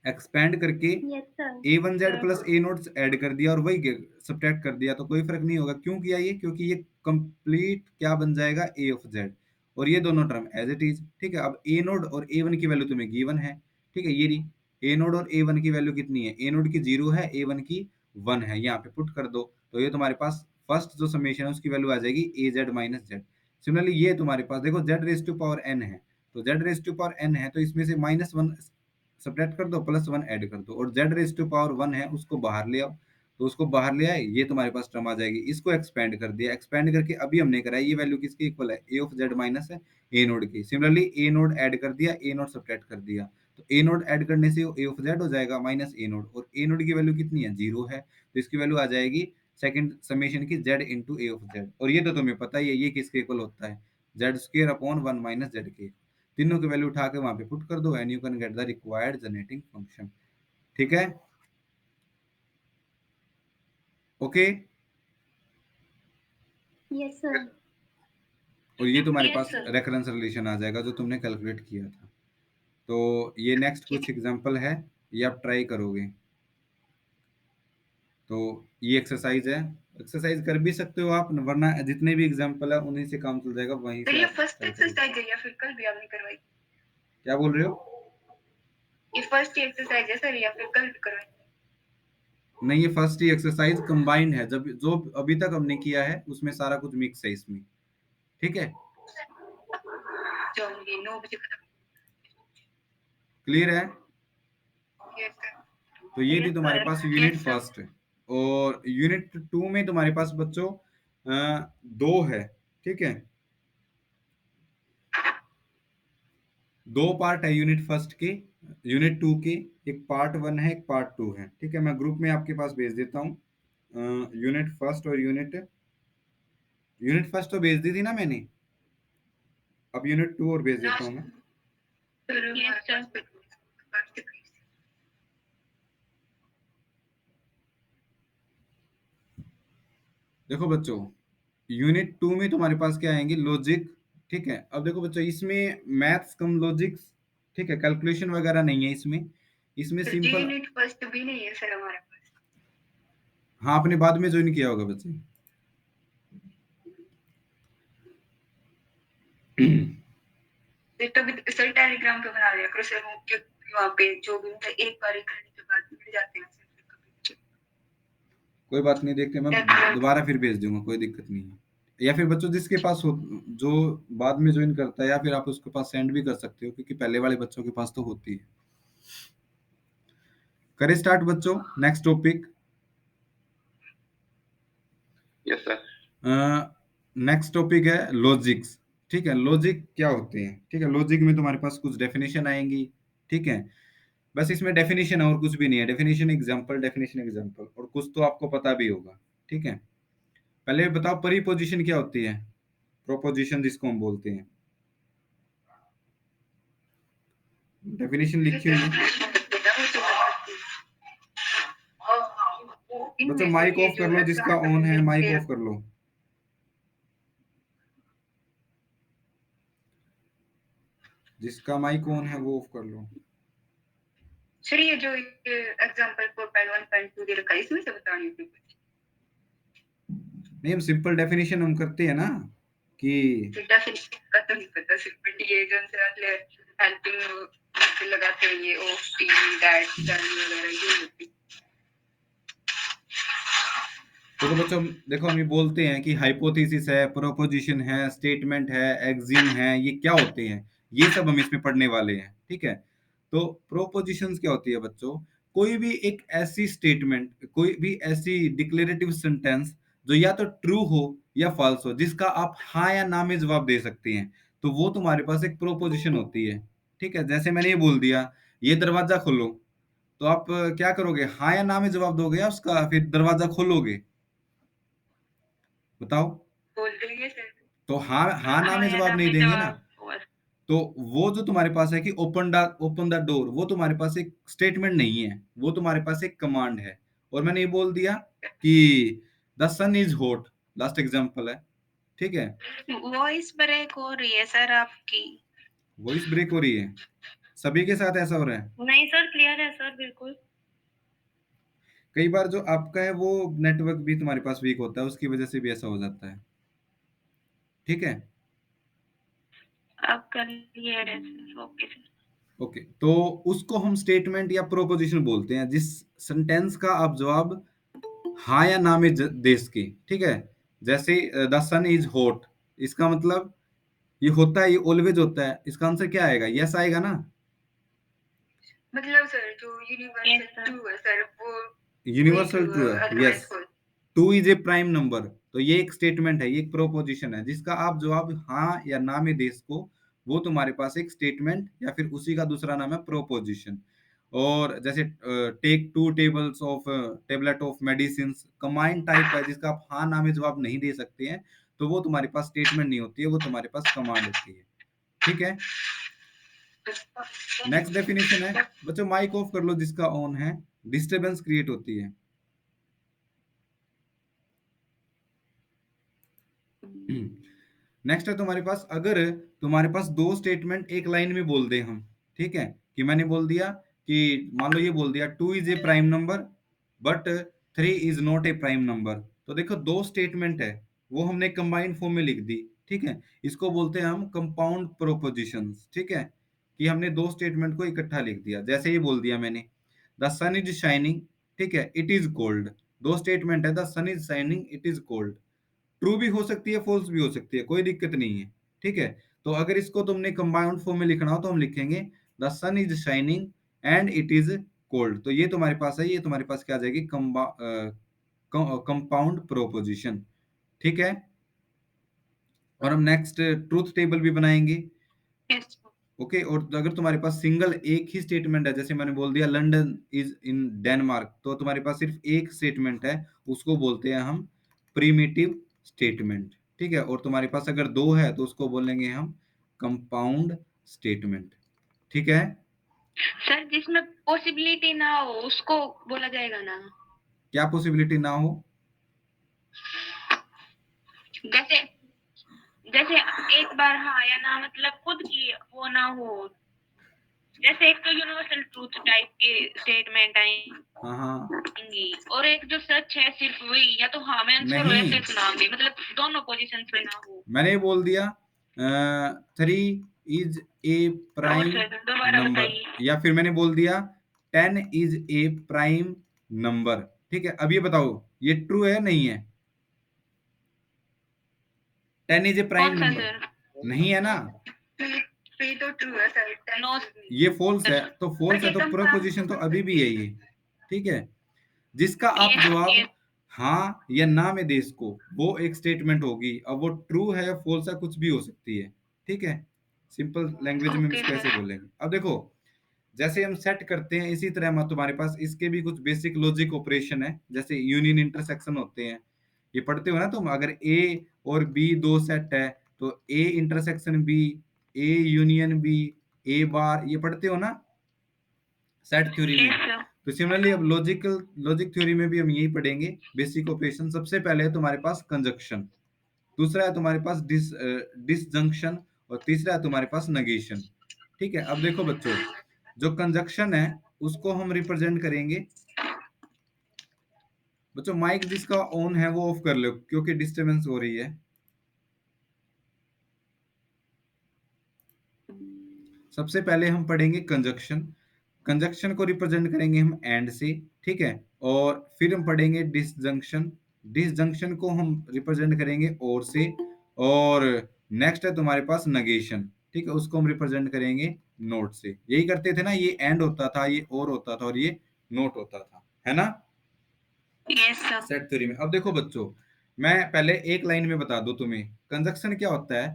एक्सपेंड करके यस सर। ए वन जेड प्लस ए नोट ऐड कर दिया और वही सब्ट्रैक्ट कर दिया, तो कोई फर्क नहीं होगा। क्यों किया ये? क्योंकि ये कंप्लीट क्या बन जाएगा, ए ऑफ जेड, और ये दोनों टर्म एज इट इज। ठीक है, अब ए नोड और ए वन की वैल्यू तुम्हें गिवन है। ठीक है, ये रही ए नोड और ए वन की वैल्यू कितनी है, ए नोड की 0 है, ए वन की 1 है, यहाँ पे पुट कर दो, तो ये तुम्हारे पास फर्स्ट जो समेशन है उसकी वैल्यू आ जाएगी a z minus z. Similarly ये तुम्हारे पास देखो z raise to power n है, तो z raise to power n है, तो इसमें से -1 सब्ट्रैक्ट कर दो, +1 ऐड कर दो, और जेड रेज टू पावर 1 है उसको बाहर ले आओ, तो उसको बाहर ले आए, ये तुम्हारे पास टर्म आ जाएगी। इसको एक्सपेंड कर दिया, एक्सपेंड करके अभी हमने करा ये वैल्यू किसकी इक्वल है, ए ऑफ जेड माइनस है ए नोड की। सिमिलरली ए नोड ऐड कर दिया, ए नोड सब्ट्रैक्ट कर दिया, तो ए नोड ऐड करने से ए ऑफ जेड हो जाएगा माइनस ए नोड, और ए नोड की वैल्यू कितनी है, 0 है, तो इसकी वैल्यू आ जाएगी सेकंड समेशन की Z into A of Z. और ये तो तुम्हें पता ही है ये किसके इक्वल होता है, Z square upon 1 minus Z के। तीनों की वैल्यू उठा के वहां पे पुट कर दो and you can get the required generating function. ठीक है, ओके। Yes sir. और ये तुम्हारे Yes, पास sir. रेफरेंस रिलेशन आ जाएगा जो तुमने कैलकुलेट किया था। तो ये नेक्स्ट कुछ एग्जांपल है, ये आप ट्राई करोगे। तो ये एक्सरसाइज है, एक्सरसाइज कर भी सकते हो आप, वरना जितने भी एग्जांपल है उन्हीं से काम चल जाएगा, वहीं सर से ये आप फर्स्ट try करोगे। एक्सरसाइज है या फिर कल भी आपने करवाई? क्या बोल रहे हो? ये फर्स्ट एक्सरसाइज है सर या फिर कल भी करवाई? नहीं, ये फर्स्ट ही एक्सरसाइज कंबाइंड है, जब जो अभी तक हमने किया है उसमें सारा कुछ मिक्स है इसमें। ठीक है, जाऊंगी 9 बजे खत्म। क्लियर है? Yes, sir. तो ये थी Yes, तुम्हारे sir. पास यूनिट Yes, sir. फर्स्ट, और यूनिट 2 में तुम्हारे पास बच्चों 2 है। ठीक है, 2 पार्ट है यूनिट फर्स्ट के, यूनिट 2 के, एक पार्ट 1 है, एक पार्ट 2 है। ठीक है, मैं ग्रुप में आपके पास भेज देता हूँ यूनिट फर्स्ट और यूनिट फर्स्ट तो भेज दी थी ना मैंने, अब यूनिट 2 और भेज देता हूँ मैं। Yes, sir. देखो बच्चों, यूनिट 2 में तुम्हारे पास क्या आएंगे, लॉजिक। ठीक है, अब देखो बच्चों इसमें मैथ्स कम लॉजिक्स, ठीक है, कैलकुलेशन वगैरह नहीं है इसमें, इसमें जी सिंपल। यूनिट फर्स्ट भी नहीं है सर हमारे पास। हाँ, आपने बाद में ज्वाइन किया होगा बच्चे। तो भी सर टेलीग्राम पे बना दिया करो सर, वहाँ पे जो भी मतलब एक बार करने के बाद मिल जाते हैं सर कभी। कोई बात नहीं, देखते मैं दोबारा फिर भेज दूंगा, कोई दिक्कत नहीं है। या फिर बच्चों जिसके पास हो, जो बाद में ज्वाइन करता है, या फिर आप उसके पास सेंड भी कर सकते हो, क्योंकि पहले वाले बच्चों के पास तो होती है। करें स्टार्ट बच्चों, next topic. Yes sir. Next topic है लॉजिक्स। ठीक है, लॉजिक क्या होते हैं? ठीक है, लॉजिक में तुम्हारे पास कुछ डेफिनेशन आएंगी। ठीक है, बस इसमें डेफिनेशन है और कुछ भी नहीं है, डेफिनेशन एग्जांपल, डेफिनेशन एग्जांपल, और कुछ तो आपको पता भी होगा। ठीक है, पहले बताओ प्रीपोजिशन क्या होती है, प्रोपोजिशन जिसको हम बोलते हैं, डेफिनेशन लिखी हुई है बच्चों। माइक ऑफ कर लो, जिसका ऑन है माइक ऑफ कर लो। जिसका माइक ऑन है वो ऑफ कर लो। सर ये जो एग्जांपल 4.1.2 दे रखा है इसमें से बतानी है? नहीं, हम सिंपल डेफिनेशन हम करते हैं ना कि डेफिनेशन का तो नहीं पता सर, बट ये जो से हेल्पिंग लगाते हैं ये ऑफ टी दैट दैन वगैरह ये होती है। तो बच्चों देखो, हम ये बोलते हैं कि हाइपोथेसिस है, प्रोपोजिशन है, स्टेटमेंट है, एक्सिम है, ये क्या होते हैं, ये सब हम इसमें पढ़ने वाले हैं। ठीक है, तो प्रोपोजिशंस क्या होती है बच्चों, कोई भी एक ऐसी स्टेटमेंट, कोई भी ऐसी डिक्लेरेटिव सेंटेंस जो या तो ट्रू हो या फॉल्स हो, जिसका आप हाँ या ना में जवाब दे सकते हैं, तो वो तुम्हारे पास एक प्रोपोजिशन होती है। ठीक है, जैसे मैंने ये बोल दिया ये दरवाजा खोलो, तो आप क्या करोगे, हाँ या ना में जवाब दोगे या उसका फिर दरवाजा खोलोगे? बताओ। बोल देंगे सर। तो हाँ हाँ ना में जवाब नहीं देंगे ना। तो वो जो तुम्हारे पास है कि ओपन द डोर, वो तुम्हारे पास एक स्टेटमेंट नहीं है, वो तुम्हारे पास एक कमांड है। और मैंने ये बोल दिया कि the sun is hot, last example है, ठीक है। वॉइस ब्रेक हो रही है सर आपकी। वॉइस ब्रेक हो रही है, सभी के साथ ऐसा हो रहा है? नहीं सर, क्लियर है सर, बिल्कुल। कई बार जो आपका है वो नेटवर्क भी तुम्हारे पास वीक होता है, उसकी वजह से भी ऐसा हो जाता है, ठीक है। आपका क्लियर है सर, ओके सर। ओके, तो उसको हम स्टेटमेंट या प्रोपोजिशन बोलते हैं, जिस सेंटेंस का आप जवाब हाँ या ना में दे सके, ठीक है। जैसे द सन इज हॉट, इसका मतलब ये होता है, ये ऑलवेज होता है, इसका आंसर क्या आएगा? यस आएगा ना। मतलब सर जो यूनिवर्सल ट्रू है सर, वो यूनिवर्सल ट्रू है, yes. Otherwise false. Two is a prime number, तो ये एक स्टेटमेंट है, ये एक प्रोपोजिशन है, जिसका आप जवाब हाँ या ना में दे सको, वो तुम्हारे पास एक स्टेटमेंट या फिर उसी का दूसरा नाम है प्रोपोजिशन। और जैसे take two tables of tablet of medicine, combined type है, जिसका आप हाँ ना में जवाब नहीं दे सकते हैं, तो वो तुम्हारे पास स्टेटमेंट नहीं होती है, वो तुम्हारे पास कमांड होती है, ठीक है। नेक्स्ट डेफिनेशन है, बच्चों माइक ऑफ कर लो जिसका ऑन है, डिस्टरबेंस क्रिएट होती है। नेक्स्ट है तुम्हारे पास, अगर तुम्हारे पास दो स्टेटमेंट एक लाइन में बोल दे हम, ठीक है, कि मैंने बोल दिया कि मान लो ये बोल दिया to is a prime number but three is not a prime number, तो देखो दो स्टेटमेंट है, वो हमने कंबाइंड फॉर्म में लिख दी, ठीक है। इसको बोलते हैं हम कंपाउंड प्रोपोजिशंस, ठीक है, कि हमने दो स्टेटमेंट को इकट्ठा लिख दिया। जैसे ये बोल दिया मैंने द सन इज शाइनिंग, ठीक है, इट इज कोल्ड, दो स्टेटमेंट है, the sun is shining, it is cold. True भी हो सकती है, फॉल्स भी हो सकती है, कोई दिक्कत नहीं है, ठीक है। तो अगर इसको तुमने कंबाउंड फॉर्म में लिखना हो तो हम लिखेंगे the sun is shining and it is cold, तो ये तुम्हारे पास है, ये तुम्हारे पास क्या आ जाएगी, कंपाउंड प्रोपोजिशन, ठीक है। और हम नेक्स्ट ट्रूथ टेबल भी बनाएंगे, ओके। और अगर तुम्हारे पास सिंगल एक ही स्टेटमेंट है, जैसे मैंने बोल दिया लंदन इज इन डेनमार्क, तो तुम्हारे पास सिर्फ एक स्टेटमेंट है, उसको बोलते हैं हम प्रीमिटिव स्टेटमेंट, ठीक है। और तुम्हारे पास अगर दो है तो उसको बोलेंगे हम कंपाउंड स्टेटमेंट, ठीक है। सर जिसमें पॉसिबिलिटी ना हो उसको बोला जाएगा ना। क्या पॉसिबिलिटी ना हो? जैसे जैसे एक बार हाँ या ना मतलब खुद की वो ना हो। जैसे एक तो यूनिवर्सल ट्रूथ टाइप के स्टेटमेंट हाँ हाँ, आएंगी, और एक जो सच है सिर्फ वही, या तो हाँ में आंसर हो या नहीं, सिर्फ ना में, मतलब दोनों पोजीशन पे ना हो। मैंने ये बोल दिया थ्री इज ए और प्राइम सर दोबारा नंबर, बताइए। या फिर मैंने बोल दिया 10 इज ए प्राइम नंबर, ठीक है। अब ये बताओ ये ट्रू है नहीं है? 10 इज ए प्राइम कौन सा नंबर सर? नहीं है ना, थ्री तो ट्रू है सर, नो ये फॉल्स है, सर। तो फॉल्स है, ये तो कम प्रोपोजिशन तो अभी भी है ये, ठीक है। जिसका आप ये जवाब हाँ या ना में दे इसको, वो एक स्टेटमेंट होगी, अब वो ट्रू है या फॉल्स है कुछ भी हो सकती है, ठीक है। सिंपल लैंग्वेज में हम ओके इसको ऐसे सर। बोलेंगे। अब देखो जैसे हम सेट करते हैं इसी तरह तुम्हारे पास इसके भी कुछ बेसिक लॉजिक ऑपरेशन है, जैसे यूनियन इंटरसेक्शन होते हैं, ये पढ़ते हो ना तुम, अगर ए और बी दो सेट है तो A intersection B, A union B, A bar, ये पढ़ते हो ना सेट थ्योरी में। Yes sir. तो सिमिलरली अब लॉजिक थ्योरी में भी हम यही पढ़ेंगे, बेसिक ऑपरेशन। सबसे पहले है तुम्हारे पास कंजक्शन, दूसरा है तुम्हारे पास डिसजंक्शन, और तीसरा है तुम्हारे पास नेगेशन, ठीक है। अब देखो बच्चों, जो कंजक्शन है उसको हम रिप्रेजेंट करेंगे, बच्चों माइक जिसका ऑन है वो ऑफ कर लो क्योंकि डिस्टरबेंस हो रही है। सबसे पहले हम पढ़ेंगे कंजक्शन, कंजक्शन को रिप्रेजेंट करेंगे हम एंड से, ठीक है। और फिर हम पढ़ेंगे डिसजंक्शन, डिसजंक्शन को हम रिप्रेजेंट करेंगे और से। और नेक्स्ट है तुम्हारे पास नगेशन, ठीक है, उसको हम रिप्रेजेंट करेंगे नोट से। यही करते थे ना, ये एंड होता था, ये और होता था, और ये नोट होता था, है ना यस सर। सेट थ्योरी में। अब देखो बच्चों, मैं पहले एक लाइन में बता दूं तुम्हें कंजक्शन क्या होता है।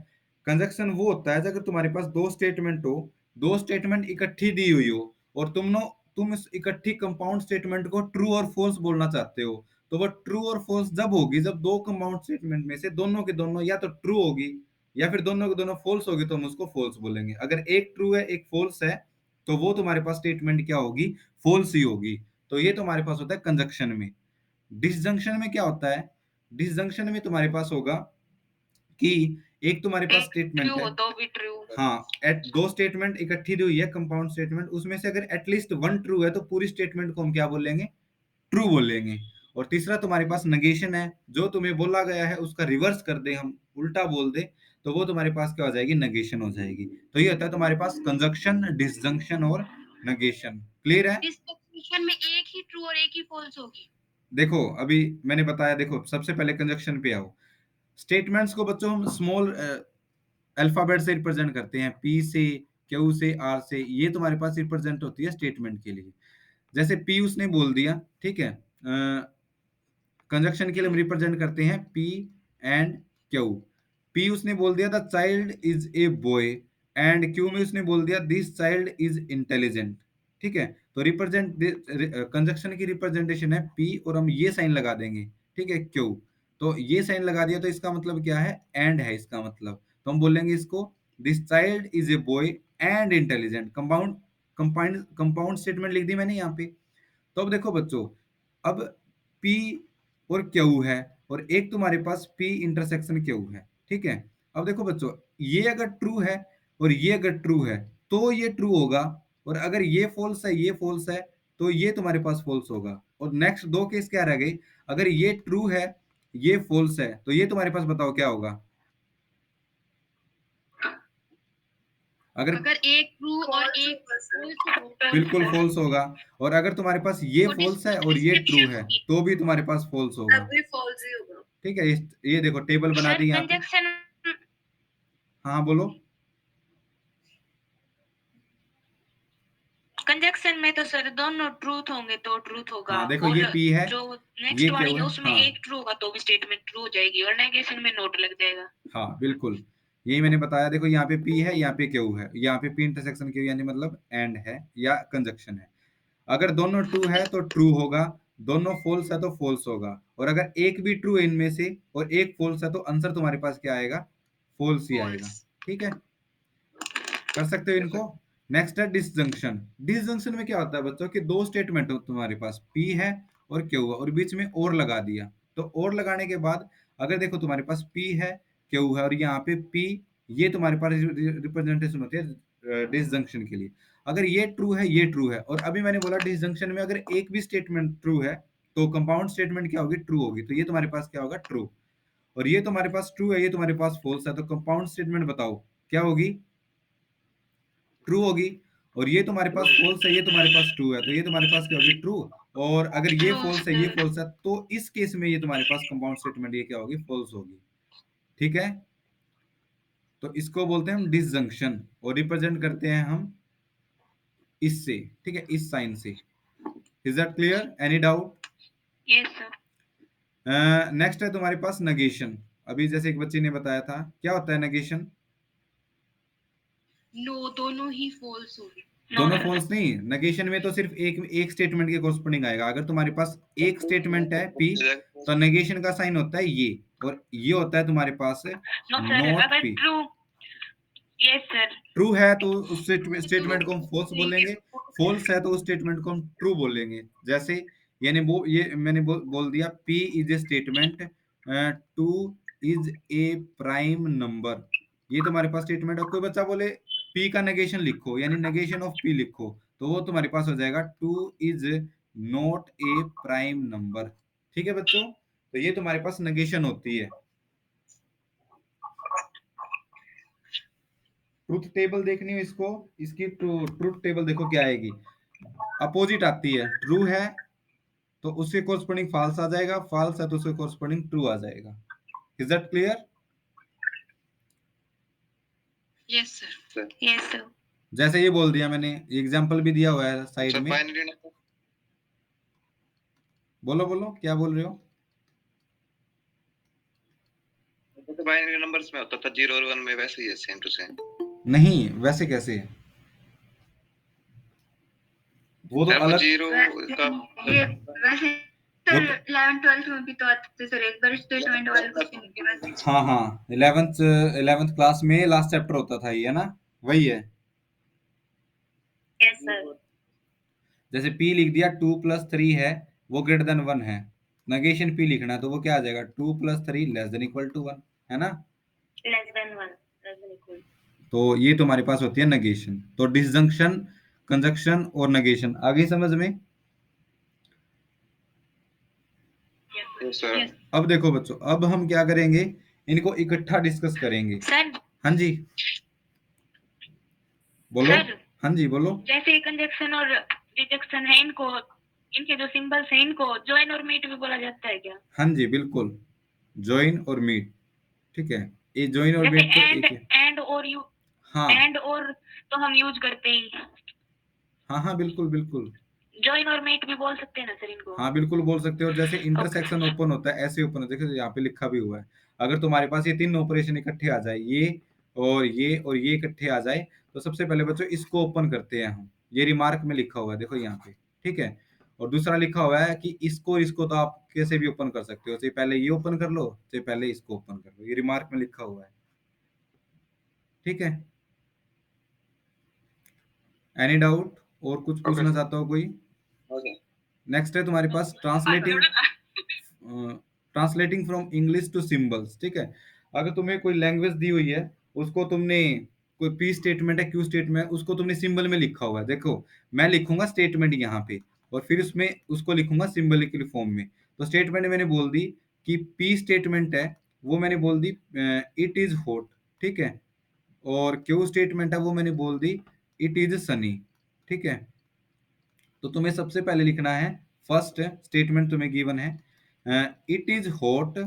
कंजक्शन वो होता है अगर तुम्हारे पास दो स्टेटमेंट हो, दो स्टेटमेंट इकट्ठी दी हुई हो, और तुम इस इकट्ठी कंपाउंड स्टेटमेंट को ट्रू और फॉल्स बोलना चाहते हो, तो वो ट्रू और फॉल्स जब होगी जब दो कंपाउंड स्टेटमेंट में से दोनों के दोनों या तो ट्रू होगी या फिर दोनों के दोनों फॉल्स होगी, तो हम उसको फॉल्स बोलेंगे। अगर एक ट्रू है एक फॉल्स है तो वो तुम्हारे पास स्टेटमेंट क्या होगी, फॉल्स ही होगी। तो ये तुम्हारे पास होता है कंजक्शन में। डिसजंक्शन में क्या होता है? डिसजंक्शन में तुम्हारे पास होगा कि एक तुम्हारे पास स्टेटमेंट ट्रू है, हो तो भी ट्रू। हाँ, एट दो स्टेटमेंट इकट्ठी दी हुई है कंपाउंड स्टेटमेंट, उसमें से अगर एटलीस्ट वन ट्रू है तो पूरी स्टेटमेंट को हम क्या बोलेंगे? ट्रू बोलेंगे। और तीसरा तुम्हारे पास नेगेशन है, जो तुम्हें बोला गया है उसका रिवर्स कर दे, हम उल्टा बोल दे, तो वो तुम्हारे पास क्या हो जाएगी? नेगेशन हो जाएगी। तो ये होता है तुम्हारे पास कंजक्शन, डिसजंक्शन और नेगेशन। क्लियर है? इस कंजक्शन में एक ही ट्रू और एक ही फॉल्स होगी। देखो अभी मैंने बताया, देखो सबसे पहले कंजक्शन पे आओ। स्टेटमेंट्स को बच्चों हम स्मॉल अल्फाबेट से रिप्रेजेंट करते हैं, पी से, क्यू से, आर से, ये तुम्हारे पास रिप्रेजेंट होती है स्टेटमेंट के लिए। जैसे पी उसने बोल दिया, ठीक है, कंजक्शन के लिए हम रिप्रेजेंट करते हैं पी एंड क्यू। पी उसने बोल दिया the child is a boy, and Q में उसने बोल दिया दिस चाइल्ड इज इंटेलिजेंट। ठीक है, तो रिप्रेजेंट कंजक्शन की रिप्रेजेंटेशन है पी, और हम ये साइन लगा देंगे, ठीक है, क्यू। तो ये साइन लगा दिया तो इसका मतलब क्या है? एंड है इसका मतलब। तो हम बोलेंगे इसको this child is a boy and intelligent. Compound compound compound statement लिख दी मैंने यहाँ पे। तो अब देखो बच्चों, अब P और Q है, और एक तुम्हारे पास P इंटरसेक्शन Q है, ठीक है। अब देखो बच्चों, ये अगर ट्रू है और ये अगर ट्रू है तो ये ट्रू होगा, और अगर ये फॉल्स है, ये फॉल्स है, तो ये तुम्हारे पास फॉल्स होगा। और नेक्स्ट दो केस क्या रह गई? अगर ये ट्रू है, ये फॉल्स है, तो ये तुम्हारे पास बताओ क्या होगा? अगर एक ट्रू और एक फॉल्स बिल्कुल फॉल्स होगा, और अगर तुम्हारे पास ये फॉल्स है और ये ट्रू है तो भी तुम्हारे पास फॉल्स होगा, भी फॉल्स ही होगा। ठीक है। ये देखो टेबल बना दी यहाँ पे। कंजक्शन हाँ बोलो। कंजक्शन में तो सर दोनों ट्रूथ होंगे तो ट्रूथ होगा। हाँ देखो, और ये पी है, जो ये नेक्स्ट वाली क्यू है है, उसमें हाँ एक ट्रू होगा तो भी स्टेटमेंट ट्रू हो जाएगी और नेगेशन में नोट लग जाएगा। हाँ बिल्कुल, यही मैंने बताया। देखो यहाँ पे पी है, यहाँ पे क्यू है, यहाँ पे पी इंटरसेक्शन क्यू, यानी मतलब एंड है या कंजक्शन है। अगर दोनों ट्रू है तो ट्रू होगा, दोनों फॉल्स है तो फॉल्स होगा, और अगर एक भी ट्रू है इनमें से और एक फॉल्स है तो आंसर तुम्हारे पास क्या आएगा? फॉल्स ही आएगा, ठीक है। कर सकते हो इनको। नेक्स्ट है डिसजंक्शन। डिसजंक्शन में क्या होता है बच्चों कि दो स्टेटमेंट हो तुम्हारे पास, पी है और क्यू है, और बीच में और लगा दिया। तो और लगाने के बाद अगर देखो तुम्हारे पास पी है, क्यू है, और यहाँ पे पी, ये तुम्हारे पास रिप्रेजेंटेशन होती है डिसजंक्शन के लिए। अगर ये ट्रू है, ये ट्रू है, और अभी मैंने बोला डिसजंक्शन में अगर एक भी स्टेटमेंट ट्रू है तो कंपाउंड स्टेटमेंट क्या होगी? ट्रू होगी। तो ये तुम्हारे पास क्या होगा? ट्रू। और ये तुम्हारे पास ट्रू है, ये तुम्हारे पास फॉल्स है, तो कंपाउंड स्टेटमेंट बताओ क्या होगी? ट्रू होगी। और ये तुम्हारे पास फॉल्स है, ये तुम्हारे पास ट्रू है, तो ये तुम्हारे पास क्या होगी? ट्रू। और अगर ये फॉल्स है, ये फॉल्स है, तो इस केस में ये तुम्हारे पास कंपाउंड स्टेटमेंट ये क्या होगी? फॉल्स होगी, ठीक है। तो इसको बोलते हैं हम डिसजंक्शन, और रिप्रेजेंट करते हैं हम इससे, ठीक है, इस साइन से। Is that clear? Any doubt? Yes sir. Next है तुम्हारे पास नेगेशन। अभी जैसे एक बच्चे ने बताया था, क्या होता है नेगेशन? नो, दोनों ही फॉल्स होंगे। दोनों फॉल्स नहीं, नेगेशन में तो सिर्फ एक एक स्टेटमेंट के कोरस्पोंडिंग आएगा। अगर तुम्हारे पास एक स्टेटमेंट है पी, तो नेगेशन का साइन होता है ये, और ये होता है तुम्हारे पास नो सर, नॉट अगर P. True, yes sir, true है तो उस स्टेटमेंट को हम फॉल्स बोलेंगे, फॉल्स है तो उस स्टेटमेंट को हम ट्रू बोलेंगे। जैसे यानी वो ये मैंने बोल दिया P is a statement, to is a prime number. ये तुम्हारे पास स्टेटमेंट है। कोई बच्चा बोले पी का नेगेशन लिखो, यानी नेगेशन ऑफ पी लिखो, तो वो तुम्हारे पास हो जाएगा two is not a prime number, ठीक है बच्चों। तो ये तुम्हारे पास नेगेशन होती है। ट्रुथ टेबल देखनी हो इसको, इसकी ट्रुथ टेबल देखो क्या आएगी। अपोजिट आती है, ट्रू है तो उसके कोरस्पोंडिंग फॉल्स आ जाएगा, फॉल्स है तो उसके कोरस्पोंडिंग ट्रू आ जाएगा। Is that clear? Yes sir, yes sir. जैसे ये बोल दिया मैंने, एग्जांपल भी दिया हुआ है साइड में। बोलो बोलो क्या बोल रहे हो? तो बाइनरी नंबर्स में होता था 0 और 1 में, वैसे ही है, सेम टू सेम। नहीं, वैसे कैसे है? वो तो अलग। ये वैसे सर 11th 12th में भी तो आते थे सर, एक बार स्टेटमेंट वाले क्वेश्चन के बाद। हाँ हाँ, 11th क्लास में लास्ट चैप्टर होता था ये, है ना? वही है। Yes sir. जैसे P लिख दिया 2 + 3 है, वो ग्रेटर देन 1 है, नेगेशन P लिखना है तो वो क्या आ जाएगा 2 + 3 लेस देन इक्वल टू 1, है ना। Less than 1 less than equal. तो ये तुम्हारे पास होती है नेगेशन। तो डिसजंक्शन, कंजक्शन और नेगेशन आ गई समझ में। Yes, sir. अब देखो बच्चों, अब हम क्या करेंगे, इनको इकट्ठा डिस्कस करेंगे। सर हाँ जी बोलो। सर हाँ जी बोलो। जैसे कंजक्शन और डिजक्शन है, इनको इनके जो सिंबल्स हैं इनको जॉइन और मीट भी बोला जाता है क्या? हाँ जी बिल्कुल, जॉइन और मीट, ठीक है, ये जॉइन और जैसे मीट तो एक है। एंड और यू, हाँ एंड और तो हम यूज करते ही, हाँ हाँ बिल्कुल बिल्कुल। जॉइन और मीट भी बोल सकते हैं ना सर इनको? हाँ बिल्कुल बोल सकते हो। और जैसे ओके इंटरसेक्शन ओपन होता है ऐसे ओपन होता है, देखो यहाँ पे लिखा भी हुआ है। अगर तुम्हारे पास ये तीन ऑपरेशन इकट्ठे आ जाए, ये और ये इकट्ठे आ जाए, तो सबसे पहले बच्चों इसको ओपन करते हैं हम। ये रिमार्क में लिखा हुआ है देखो यहाँ पे, ठीक है। और दूसरा लिखा हुआ है कि इसको तो आप कैसे भी ओपन कर सकते हो, चाहे पहले ये ओपन कर लो चाहे पहले इसको ओपन कर लो, ये रिमार्क में लिखा हुआ है, ठीक है। एनी डाउट और कुछ Okay. पूछना चाहता हो कोई? Okay. नेक्स्ट है तुम्हारे पास translating, translating from English to symbols, ठीक है। अगर तुम्हें कोई लैंग्वेज दी हुई है, उसको तुमने, कोई पी स्टेटमेंट है, क्यू स्टेटमेंट है, उसको तुमने सिंबल में लिखा हुआ है। देखो मैं लिखूंगा स्टेटमेंट यहाँ पे, और फिर उसमें उसको लिखूंगा सिंबलिकली फॉर्म में। तो स्टेटमेंट मैंने बोल दी कि पी स्टेटमेंट है, वो मैंने बोल दी इट इज हॉट, ठीक है। और क्यू स्टेटमेंट है वो मैंने बोल दी इट इज सनी, ठीक है। तो तुम्हें सबसे पहले लिखना है, फर्स्ट स्टेटमेंट तुम्हें गिवन है, it is hot,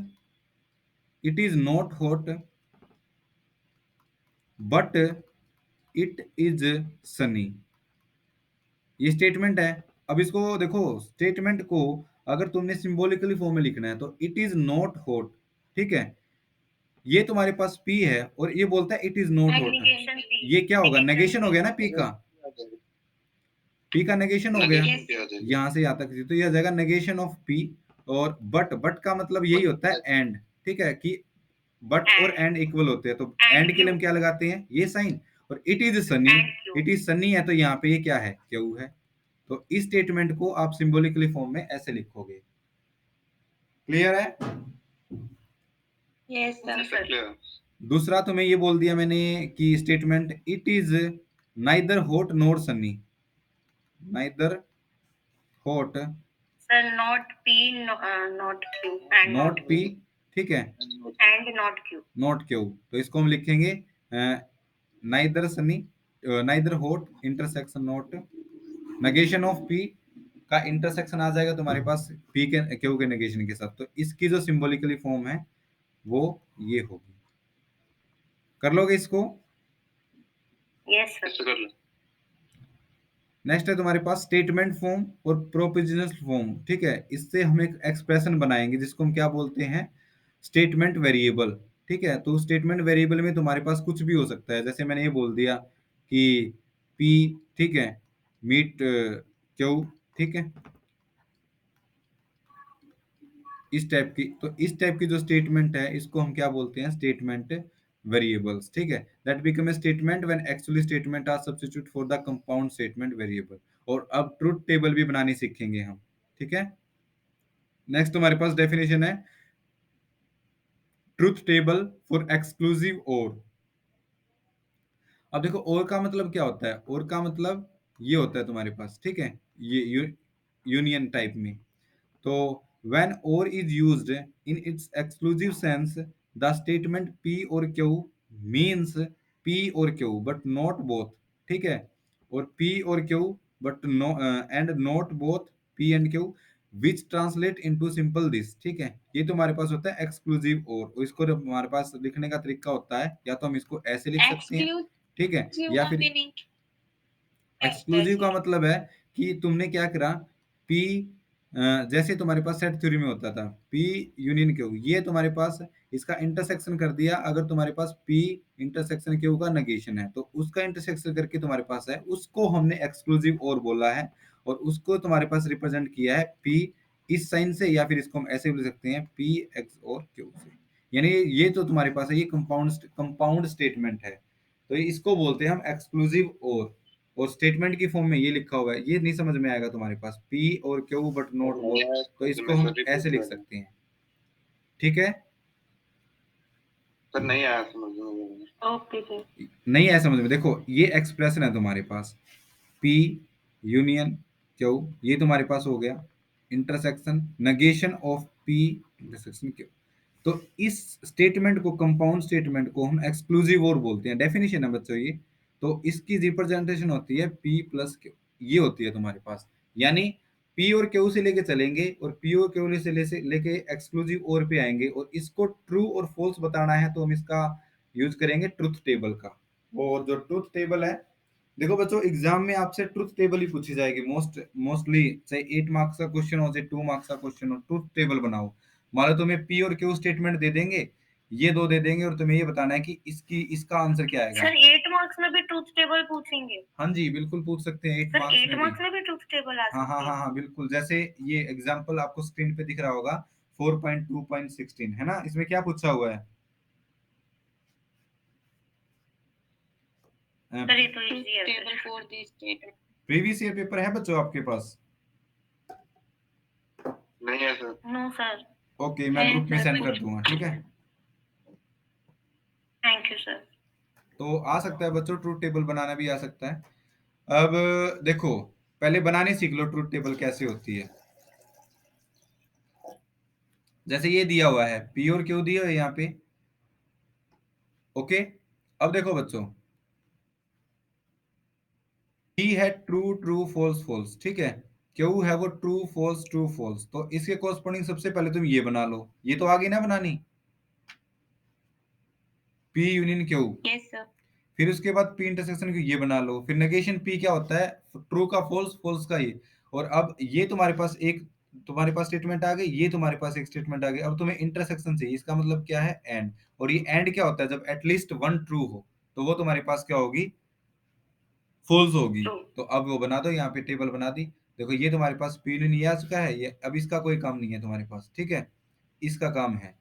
it is not hot, but it is Sunny. ये स्टेटमेंट है। अब इसको देखो, स्टेटमेंट को अगर तुमने सिंबॉलिकली फॉर्म में लिखना है तो इट इज नॉट हॉट, ठीक है। ये तुम्हारे पास पी है और ये बोलता है it is not hot, negation c, ये क्या होगा, नेगेशन नेगेशन हो सी। गया ना पी का, पी का नेगेशन हो गया। Negation पे आ जाएगी। यहाँ से यहाँ तक, तो ये आ जाएगा नेगेशन ऑफ पी। और बट का मतलब यही होता है एंड, ठीक है, कि बट और एंड इक्वल होते हैं, तो एंड के लिए हम क्या लगाते हैं, ये साइन। और it is Sunny, and Q. It is Sunny है तो यहाँ पे ये क्या है, क्यू है। तो इस स्टेटमेंट को आप सिंबॉलिकली फॉर्म में ऐसे लिखोगे। क्लियर है? Yes sir. Clear. दूसरा तुम्हें ये बोल दिया मैंने कि statement it is neither hot nor Sunny, neither hot sir not P, not Q and not P, ठीक है, and not Q. Not Q. तो इसको हम लिखेंगे neither Sunny, neither hot intersection not, negation of P का इंटरसेक्शन आ जाएगा तुम्हारे पास पी के क्यू के नेगेशन के साथ। तो इसकी जो सिंबॉलिकली फॉर्म है वो ये होगी। कर लोगे इसको? Yes sir. कर लो। नेक्स्ट है तुम्हारे पास स्टेटमेंट फॉर्म और प्रोपोजिशनल फॉर्म, ठीक है। इससे हम एक एक्सप्रेशन बनाएंगे जिसको हम क्या बोलते हैं, स्टेटमेंट वेरिएबल, ठीक है। तो स्टेटमेंट वेरिएबल में तुम्हारे पास कुछ भी हो सकता है। जैसे मैंने ये बोल दिया कि पी, ठीक है, मीट क्यू, ठीक है, इस टाइप की। तो इस टाइप की जो स्टेटमेंट है इसको हम क्या बोलते हैं, स्टेटमेंट वेरिएबल्स, ठीक है। That become a statement when actually statement are substitute for the compound statement variable. और अब ट्रुथ टेबल भी बनानी सीखेंगे हम, ठीक है। नेक्स्ट तुम्हारे पास डेफिनेशन है ट्रुथ टेबल फॉर एक्सक्लूसिव और। अब देखो और का मतलब क्या होता है, और का मतलब ये होता है तुम्हारे पास, ठीक है, ये यूनियन टाइप में। तो when or is used in its exclusive sense, the statement P or Q means P or Q but not both, ठीक है। और P और Q but no and not both P and Q which translate into simple this, ठीक है। ये तुम्हारे पास होता है एक्सक्लूसिव और इसको जब हमारे पास लिखने का तरीका होता है, या तो हम इसको ऐसे लिख सकते हैं, ठीक है, या फिर एक्सक्लूसिव का मतलब है कि तुमने क्या करा, पी जैसे तुम्हारे पास सेट थ्योरी में होता था पी यूनियन क्यू, ये तुम्हारे पास इसका इंटरसेक्शन कर दिया। अगर तुम्हारे पास पी इंटरसेक्शन क्यू का नेगेशन है तो उसका इंटरसेक्शन करके तुम्हारे पास है, उसको हमने एक्सक्लूसिव और बोला है। और उसको तुम्हारे पास रिप्रेजेंट किया है पी इस साइन से, या फिर इसको हम ऐसे बोल सकते हैं पी एक्स और क्यू से। यानी ये तो तुम्हारे पास है, ये कंपाउंड स्टेटमेंट है, तो इसको बोलते हैं हम एक्सक्लूसिव और। और स्टेटमेंट की फॉर्म में ये लिखा हुआ है, ये नहीं समझ में आएगा तुम्हारे पास, पी और क्यू बट नॉट बोथ, तो इसको हम ऐसे लिख सकते हैं, ठीक है। सर नहीं आया समझ में। Okay sir. नहीं आया समझ में, देखो ये एक्सप्रेशन है तुम्हारे पास, P यूनियन Q, ये तुम्हारे पास हो गया intersection, negation of P intersection Q। तो इस स्टेटमेंट को, कंपाउंड स्टेटमेंट को हम एक्सक्लूसिव और बोलते हैं, डेफिनेशन है बच्चों ये। तो इसकी रिप्रेजेंटेशन होती है P प्लस Q, ये होती है तुम्हारे पास। यानी P और Q से लेके चलेंगे और P और Q से लेके एक्सक्लूसिव और पे आएंगे, और इसको ट्रू और फॉल्स बताना है तो हम इसका यूज करेंगे ट्रुथ टेबल का। और जो ट्रुथ टेबल है, देखो बच्चों एग्जाम में आपसे ट्रुथ टेबल ही पूछी जाएगी मोस्टली, चाहे 8 मार्क्स का क्वेश्चन हो चाहे 2 मार्क्स का क्वेश्चन हो, ट्रुथ टेबल बनाओ। मान लो तुम्हें पी और क्यू स्टेटमेंट दे देंगे, ये दो दे देंगे, और तुम्हें ये बताना है कि इसका आंसर क्या आएगा। सर 8 मार्क्स में भी ट्रूथ टेबल पूछेंगे? हाँ जी बिल्कुल पूछ सकते हैं 8 सर मार्क्स 8 में मार्क्स भी। में भी ट्रूथ टेबल आ हाँ हाँ सकती हाँ है? हाँ बिल्कुल, जैसे ये एग्जाम्पल आपको स्क्रीन पे दिख रहा होगा 4.2.16 है ना, इसमें क्या पूछा हुआ है? सर ये तो इजी है। Table for the statement. Previous year paper है बच्चों आपके पास? नहीं है सर। No sir. ओके, मैं ग्रुप में सेंड कर दूंगा, ठीक है। Thank you sir. तो आ सकता है बच्चों, ट्रूथ टेबल बनाना भी आ सकता है। अब देखो, पहले बनाने सीख लो ट्रूथ टेबल कैसे होती है। जैसे ये दिया हुआ है, पी और क्यू दिया है यहाँ पे, ओके। अब देखो बच्चों, पी है ट्रू ट्रू फॉल्स फॉल्स, ठीक है। क्यू है वो ट्रू फॉल्स, तो इसके कोरस्पॉन्डिंग सबसे पहले तुम ये बना लो, ये तो आ गई ना बनानी, P union Q. Yes sir. फिर उसके बाद पी इंटरसेक्शन क्यू, ये बना लो। फिर नेगेशन पी क्या होता है, ट्रू का फॉल्स, फॉल्स का ये। और अब ये तुम्हारे पास एक, तुम्हारे पास स्टेटमेंट आ गई, ये तुम्हारे पास एक स्टेटमेंट आ गई। अब तुम्हें इंटरसेक्शन चाहिए, इसका मतलब क्या है, एंड। और ये एंड क्या होता है, जब एटलीस्ट वन ट्रू हो तो वो तुम्हारे पास क्या होगी, फॉल्स होगी। तो अब वो बना दो, यहाँ पे टेबल बना दी। देखो ये तुम्हारे पास पी यूनियन ये आ चुका है, ये अब इसका कोई काम नहीं है तुम्हारे पास, ठीक है, इसका काम है।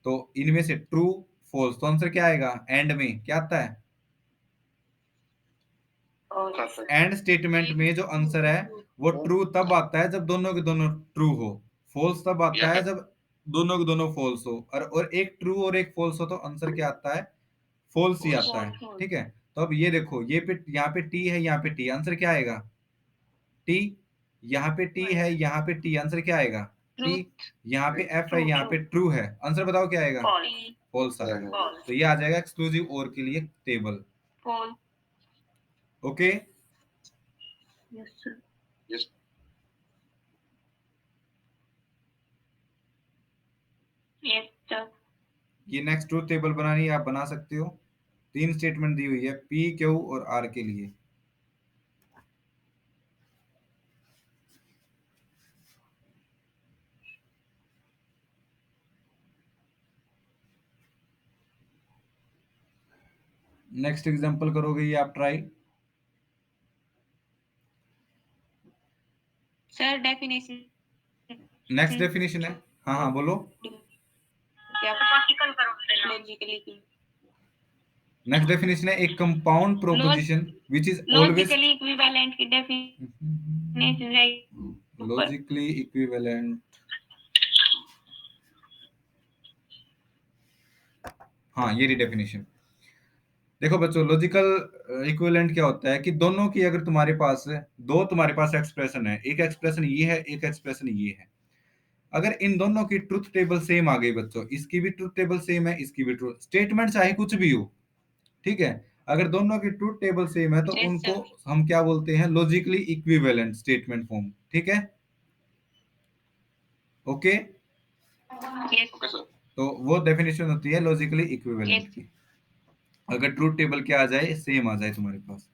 तो इनमें से ट्रू फॉल्स, तो आंसर क्या आएगा, एंड में क्या आता है, एंड स्टेटमेंट में जो आंसर है वो ट्रू तब आता है जब दोनों के दोनों ट्रू हो, फॉल्स तब आता है जब दोनों के दोनों फॉल्स हो। और एक ट्रू और एक फॉल्स हो तो आंसर क्या आता है, फॉल्स ही आता है, ठीक है। तो अब ये देखो, ये पे यहाँ पे टी है, यहाँ पे टी, आंसर क्या आएगा, टी। यहाँ पे टी है, यहाँ पे टी, आंसर क्या आएगा, टी। यहाँ पे एफ है, यहाँ पे ट्रू है, आंसर बताओ क्या आएगा, फॉल्स आएगा। तो ये आ जाएगा एक्सक्लूसिव और के लिए table, okay. Yes sir. Yes yes sir. ये नेक्स्ट ट्रूथ टेबल बनानी है, आप बना सकते हो। 3 स्टेटमेंट दी हुई है पी क्यू और आर के लिए। नेक्स्ट एग्जांपल करोगे ये आप try. Sir definition. Next definition है, हाँ हाँ बोलो। लॉजिकल करो देना। लॉजिकली। नेक्स्ट डेफिनेशन है, एक compound proposition which is always logically equivalent की डेफिनेशन है लॉजिकली इक्विवेलेंट। हाँ ये डेफिनेशन। देखो बच्चों, लॉजिकल इक्विवेलेंट क्या होता है कि दोनों की, अगर तुम्हारे पास दो, तुम्हारे पास एक्सप्रेशन है, एक एक्सप्रेशन ये है, एक एक्सप्रेशन ये है, अगर इन दोनों की ट्रुथ टेबल सेम आ गई बच्चों, इसकी भी ट्रुथ टेबल सेम है, इसकी भी ट्रुथ, स्टेटमेंट चाहे कुछ भी हो, ठीक है, अगर दोनों की ट्रुथ टेबल सेम है तो Yes, उनको sir. हम क्या बोलते हैं, लॉजिकली इक्विवेलेंट स्टेटमेंट फॉर्म, ठीक है, ओके। Yes. Okay sir. तो वो डेफिनेशन होती है लॉजिकली इक्विवेलेंट Yes. की, अगर ट्रुथ टेबल क्या आ जाए, सेम आ जाए तुम्हारे पास।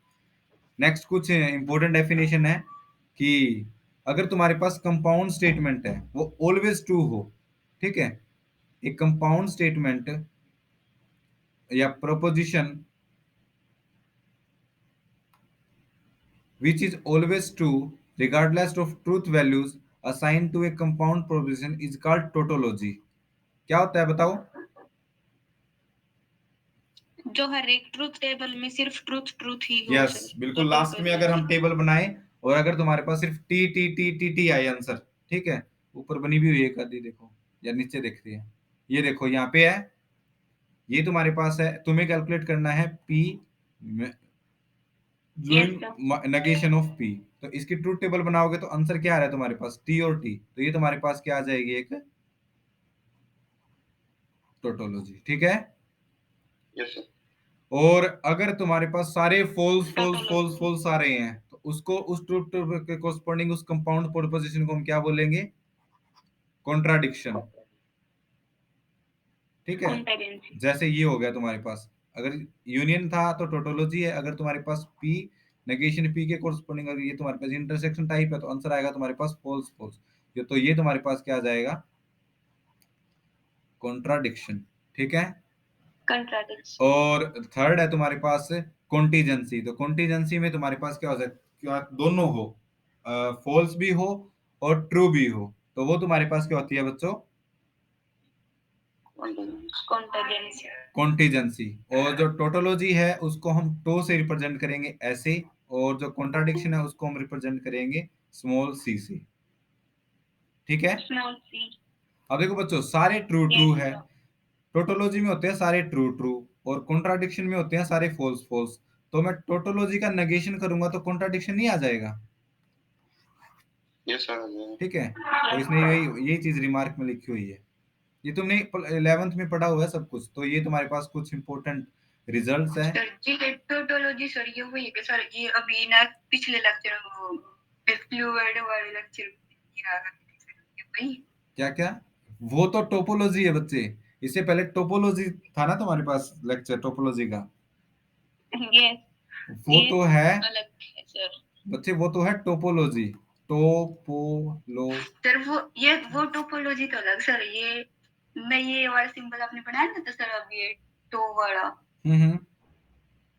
नेक्स्ट कुछ इंपॉर्टेंट डेफिनेशन है कि अगर तुम्हारे पास कंपाउंड स्टेटमेंट है वो ऑलवेज ट्रू हो, ठीक है, एक कंपाउंड स्टेटमेंट या proposition which is always true regardless of truth values assigned to a compound proposition is called tautology। क्या होता है बताओ, जो हर एक ट्रूथ टेबल में सिर्फ ट्रूथ ही हो यस सर, बिल्कुल, तो लास्ट में अगर हम टेबल बनाए और अगर तुम्हारे पास सिर्फ T T T T T आए आंसर, ठीक है, ऊपर बनी भी हुई है एक आधी, देखो या नीचे दिख रही है, ये देखो यहाँ पे है, ये तुम्हारे पास है, तुम्हें कैलकुलेट करना है पी जो yes sir, negation of P. तो इसकी ट्रूथ टेबल बनाओगे तो आंसर क्या आ रहा है तुम्हारे पास, टी और टी, तो ये तुम्हारे पास क्या आ जाएगी, एक टोटोलॉजी, ठीक है। यस सर, और अगर तुम्हारे पास सारे false false false tautology, false आ रहे हैं तो उसको उस ट्रूथ टेबल के कोरस्पॉन्डिंग उस कंपाउंड प्रोपोजिशन को हम क्या बोलेंगे, कॉन्ट्राडिक्शन, ठीक है। कॉन्टेजेंसी, जैसे ये हो गया तुम्हारे पास, अगर यूनियन था तो टोटोलॉजी है, अगर तुम्हारे पास पी नेगेशन पी के कोरस्पॉन्डिंग अगर ये तुम्हारे पास इंटरसेक्शन टाइप है तो आंसर आएगा तुम्हारे पास फॉल्स फॉल्स, ये तो ये तुम्हारे पास क्या आ जाएगा, कॉन्ट्राडिक्शन, ठीक है। कंट्राडिक्शन, और थर्ड है तुम्हारे पास कॉन्टीजेंसी, तो कॉन्टीजेंसी में तुम्हारे पास क्या हो सकता, क्या दोनों हो, फॉल्स भी हो और ट्रू भी हो, तो वो तुम्हारे पास क्या होती है बच्चों, कॉन्टेजेंसी, कॉन्टीजेंसी। और जो टोटोलॉजी है उसको हम टो से रिप्रेजेंट करेंगे ऐसे, और जो कॉन्ट्राडिक्शन है उसको हम रिप्रेजेंट करेंगे स्मॉल सी से, ठीक है। स्मॉल सी, अब देखो बच्चों, सारे ट्रू ट्रू यस है, सर, टोटोलॉजी में होते हैं सारे ट्रू ट्रू और कॉन्ट्राडिक्शन में होते हैं सारे फॉल्स फॉल्स, तो मैं टोटोलॉजी का नेगेशन करूंगा तो कॉन्ट्राडिक्शन नहीं आ जाएगा, यस सर, ठीक है। तो इसने यही चीज रिमार्क में लिखी हुई है, ये तुमने 11th में पढ़ा हुआ है सब कुछ, तो ये तुम्हारे पास कुछ इंपॉर्टेंट रिजल्ट्स है। सर जी टोटोलॉजी सर ये वही है कि सर ये अभी ना पिछले लेक्चर में फ्लूइड वाले लेक्चर वही, क्या क्या, वो तो टोपोलॉजी है बच्चे, इससे पहले टोपोलॉजी था ना तुम्हारे पास लेक्चर टोपोलॉजी का, यस, वो ये तो है अलग है सर, बच्चे, वो तो है टोपोलॉजी, टोपोलो, सर वो टोपोलॉजी तो अलग सर, ये मैं ये वाला सिंबल आपने बनाया ना तो सर अब ये टो वाला हम्म,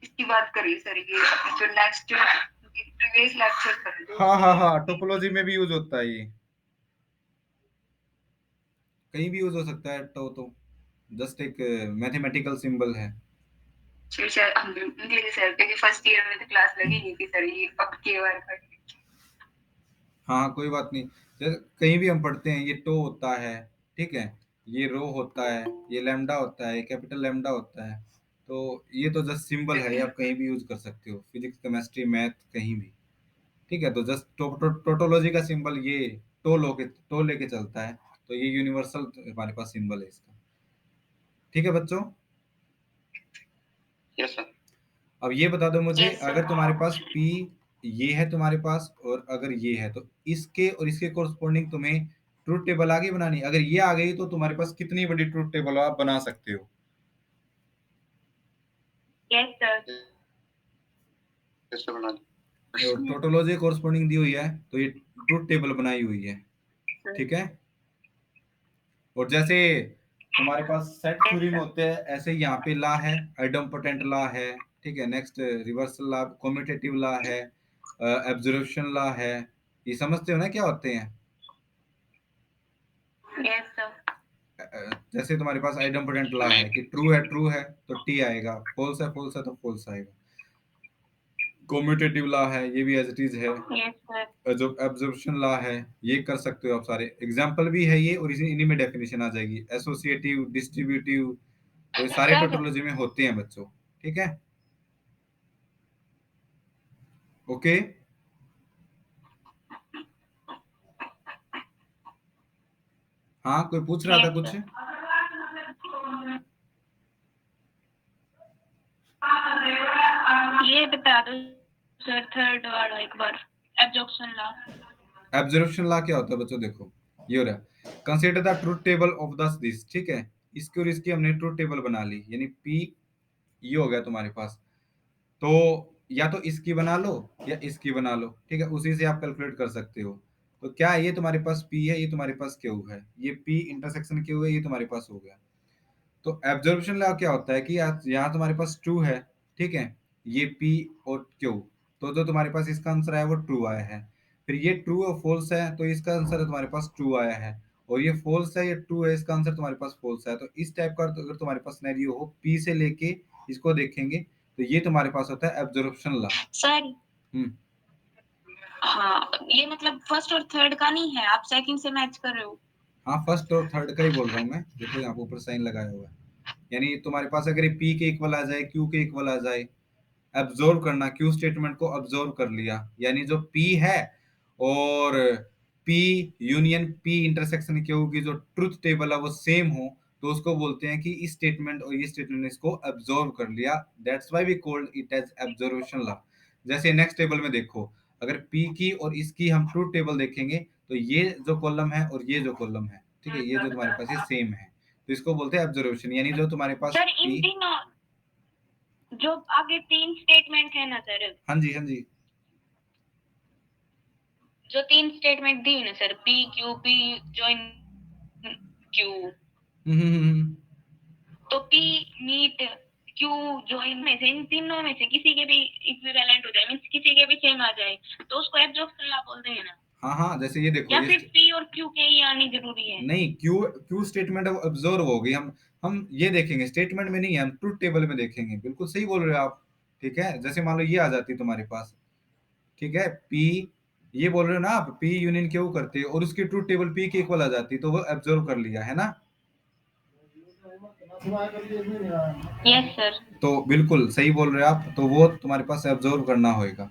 इसकी बात करिए सर, ये जो नेक्स्ट प्रीवियस लेक्चर कर दो हाँ हाँ हाँ, टोपोलॉजी में भी यूज होता है ये, कहीं भी यूज हो सकता है, तो जस्ट एक मैथमेटिकल सिंबल है। सर हम इंग्लिश सर क्योंकि फर्स्ट ईयर में तो क्लास लगी नहीं थी सर, ये अब के बार कर, हाँ कोई बात नहीं, जैसे कहीं भी हम पढ़ते हैं ये टो होता है, ठीक है, ये रो होता है, ये लैम्डा होता है, कैपिटल लैम्डा होता है, तो ये तो जस्ट सिंबल है, ये आप कहीं भी यूज कर सकते हो, फिजिक्स केमिस्ट्री मैथ कहीं भी, ठीक है। तो जस्ट टोटोलॉजी का सिंबल ये टो लेके चलता है, तो ये यूनिवर्सल हमारे पास सिंबल है इसका, ठीक है बच्चों। यस सर, अब ये बता दो मुझे, Yes, sir. अगर तुम्हारे पास P ये है तुम्हारे पास और अगर ये है तो इसके और इसके कोरस्पॉन्डिंग तुम्हें ट्रूथ टेबल आगे बनानी, अगर ये आ गई तो तुम्हारे पास कितनी बड़ी ट्रूथ टेबल आप बना सकते हो, Yes, sir. यस सर, बना दी। टोटोलॉजी कोरस्पॉन्डिंग दी हुई है तो ये ट्रूथ टेबल बनाई हुई है, ठीक है। और जैसे तुम्हारे पास सेट Yes, थ्योरी में sir. होते हैं ऐसे यहाँ पे ला है, आइडम्पोटेंट ला है, ठीक है, नेक्स्ट रिवर्सल ला, कम्यूटेटिव ला है, एब्जर्वेशन ला है, ये समझते हो ना क्या होते हैं। Yes, sir. जैसे तुम्हारे पास आइडम्पोटेंट ला है कि ट्रू है तो टी आएगा, फॉल्स है तो फॉल्स आएगा, कम्यूटेटिव ला है ये भी एज इट इज है, Yes, sir. जो एब्जॉर्प्शन ला है ये कर सकते हो आप, सारे एग्जांपल भी है ये, और इन्हीं में डेफिनेशन आ जाएगी, एसोसिएटिव डिस्ट्रीब्यूटिव, तो ये सारे टोटोलॉजी में होते हैं बच्चों, ठीक है, ओके। हाँ कोई पूछ रहा था Yes, कुछ, sir. ये बता दो सर थर्ड वाला एक बार, एब्जॉर्प्शन लॉ। एब्जॉर्प्शन ला क्या होता है बच्चों, देखो ये हो रहा है, consider the truth table of this, ठीक है, इसकी और इसकी हमने ट्रूथ टेबल बना ली, यानी पी ये हो गया तुम्हारे पास, तो या तो इसकी बना लो या इसकी बना लो, ठीक है, उसी से आप कैलकुलेट कर सकते हो। तो क्या ये तुम्हारे पास पी है, ये तुम्हारे पास क्यू है, ये पी इंटरसेक्शन क्यू है, ये तुम्हारे पास हो गया। तो एब्जॉर्प्शन लॉ क्या होता है कि यहाँ तुम्हारे पास ट्रू है, ठीक है, ये पी और क्यू, तो जो तुम्हारे पास इसका आंसर आया वो ट्रू आया है, फिर ये ट्रू और फॉल्स है तो इसका आंसर तुम्हारे पास ट्रू आया है, और ये फॉल्स है ये ट्रू है, इसका आंसर तुम्हारे पास फॉल्स है। तो इस टाइप का अगर तुम्हारे पास सिनेरियो हो पी से लेके इसको देखेंगे तो ये तुम्हारे पास होता है एब्जॉर्प्शन लॉ। सर हाँ, ये मतलब फर्स्ट और थर्ड का नहीं है, आप सेकंड से मैच कर रहे हो। हाँ, फर्स्ट और थर्ड का ही बोल रहा हूँ मैं। देखो यहाँ पर ऊपर साइन लगाया हुआ है, यानी तुम्हारे पास अगर पी के इक्वल आ जाए, क्यू के इक्वल आ जाए, एब्जॉर्व करना, क्यू स्टेटमेंट को ऑब्जर्व कर लिया, यानी जो पी है और P union P intersection Q की जो ट्रुथ टेबल है वो सेम हो, तो उसको बोलते हैं कि इस स्टेटमेंट और ये स्टेटमेंट ने इसको ऑब्जर्व कर लिया, that's why we called it as observation law. जैसे नेक्स्ट टेबल में देखो, अगर पी की और इसकी हम ट्रुथ टेबल देखेंगे तो ये जो कॉलम है और ये जो कॉलम है, ठीक है, ये जो तुम्हारे पास ये सेम है, तो इसको बोलते हैं ऑब्जर्वेशन। यानी जो तुम्हारे पास सर इन पी, तीनों जो आगे 3 स्टेटमेंट है ना सर, हाँ जी हाँ जी, जो 3 स्टेटमेंट दी है ना sir, P Q P join Q, तो पी मीट क्यू जॉइन में से इन तीनों में से किसी के भी इक्विवेलेंट हो जाए, मींस किसी के भी सेम आ जाए, तो उसको एब्जॉर्प्शन लॉ बोलते हैं ना। हाँ हाँ, जैसे ये देखो, या ये फिर पी और क्यू के ही आनी जरूरी है? नहीं, क्यू क्यू स्टेटमेंट अब ऑब्जर्व होगी, हम ये देखेंगे स्टेटमेंट में नहीं है, हम ट्रुथ टेबल में देखेंगे। बिल्कुल सही बोल रहे हो आप, ठीक है। जैसे मान लो ये आ जाती तुम्हारे पास, ठीक है, पी, ये बोल रहे हो ना आप, पी यूनियन क्यू करते हो और उसकी ट्रुथ टेबल पी के इक्वल आ जाती, तो वो ऑब्जर्व कर लिया है ना। Yes sir. तो बिल्कुल सही बोल रहे हो आप, तो वो तुम्हारे पास ऑब्जर्व करना होगा।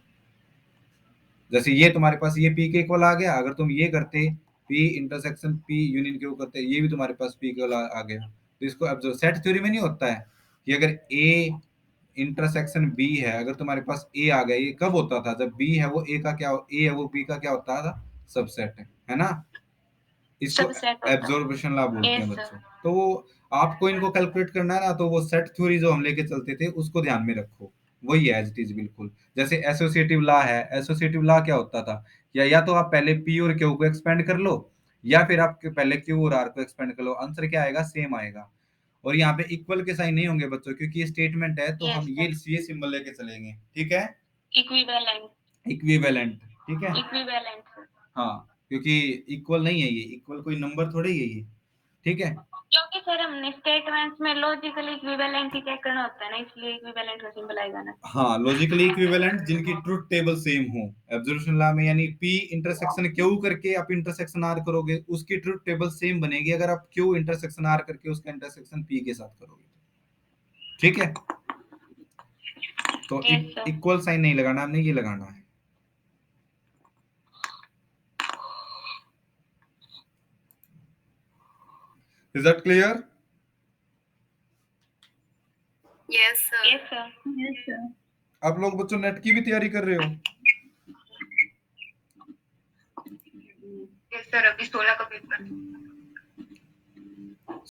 जैसे ये तुम्हारे पास ये पी के इक्वल आ गया, अगर तुम ये करते P intersection P union Q करते, ये भी तुम्हारे पास पी के आ गया। तो इसको ऑब्जर्व, सेट थ्योरी में नहीं होता है कि अगर ए इंटरसेक्शन बी है, अगर तुम्हारे पास ए आ गया, ये कब होता था, जब बी है वो ए का क्या, ए है वो बी का क्या होता था, सबसेट है ना। इसको सबसेट होता है। एब्जॉर्प्शन लॉ बोलते हैं यस बच्चों। सर। तो वो आपको इनको कैलकुलेट करना है ना, तो वो सेट थ्योरी जो हम लेके चलते थे उसको ध्यान में रखो, वही है एज इट इज बिल्कुल। जैसे एसोसिएटिव लॉ है, एसोसिएटिव लॉ क्या होता था, या तो आप पहले पी और क्यू को एक्सपेंड कर लो, या फिर आप पहले क्यू और आर को एक्सपेंड कर लो, आंसर क्या आएगा, सेम आएगा। और यहाँ पे इक्वल के साइन नहीं होंगे बच्चों, क्योंकि ये स्टेटमेंट है, तो हम ये सिंबल लेके चलेंगे, ठीक है, इक्विवेलेंट। इक्विवेलेंट, ठीक है, इक्विवेलेंट हाँ, क्योंकि इक्वल नहीं है, ये इक्वल कोई नंबर थोड़े ही है ये, ठीक है। क्योंकि सर हमने स्टेटमेंट्स में लॉजिकली इक्विवेलेंट ही चेक करना होता है ना, इसलिए इक्विवेलेंट का सिंबल आएगा ना। हाँ, लॉजिकली इक्विवेलेंट जिनकी ट्रुथ टेबल सेम हो एब्जॉर्प्शन लॉ में, यानी पी इंटरसेक्शन क्यू करके आप इंटरसेक्शन आर करोगे, उसकी ट्रुथ टेबल सेम बनेगी अगर आप क्यू इंटरसेक्शन आर करके उसका इंटरसेक्शन पी के साथ करोगे, ठीक है। तो यस सर। इक्वल साइन नहीं लगाना, हमने ये लगाना है। Is that clear? Yes sir. Yes sir. आप लोग बच्चों नेट की भी तैयारी कर रहे हो? यस सर, अभी 16 का पेपर।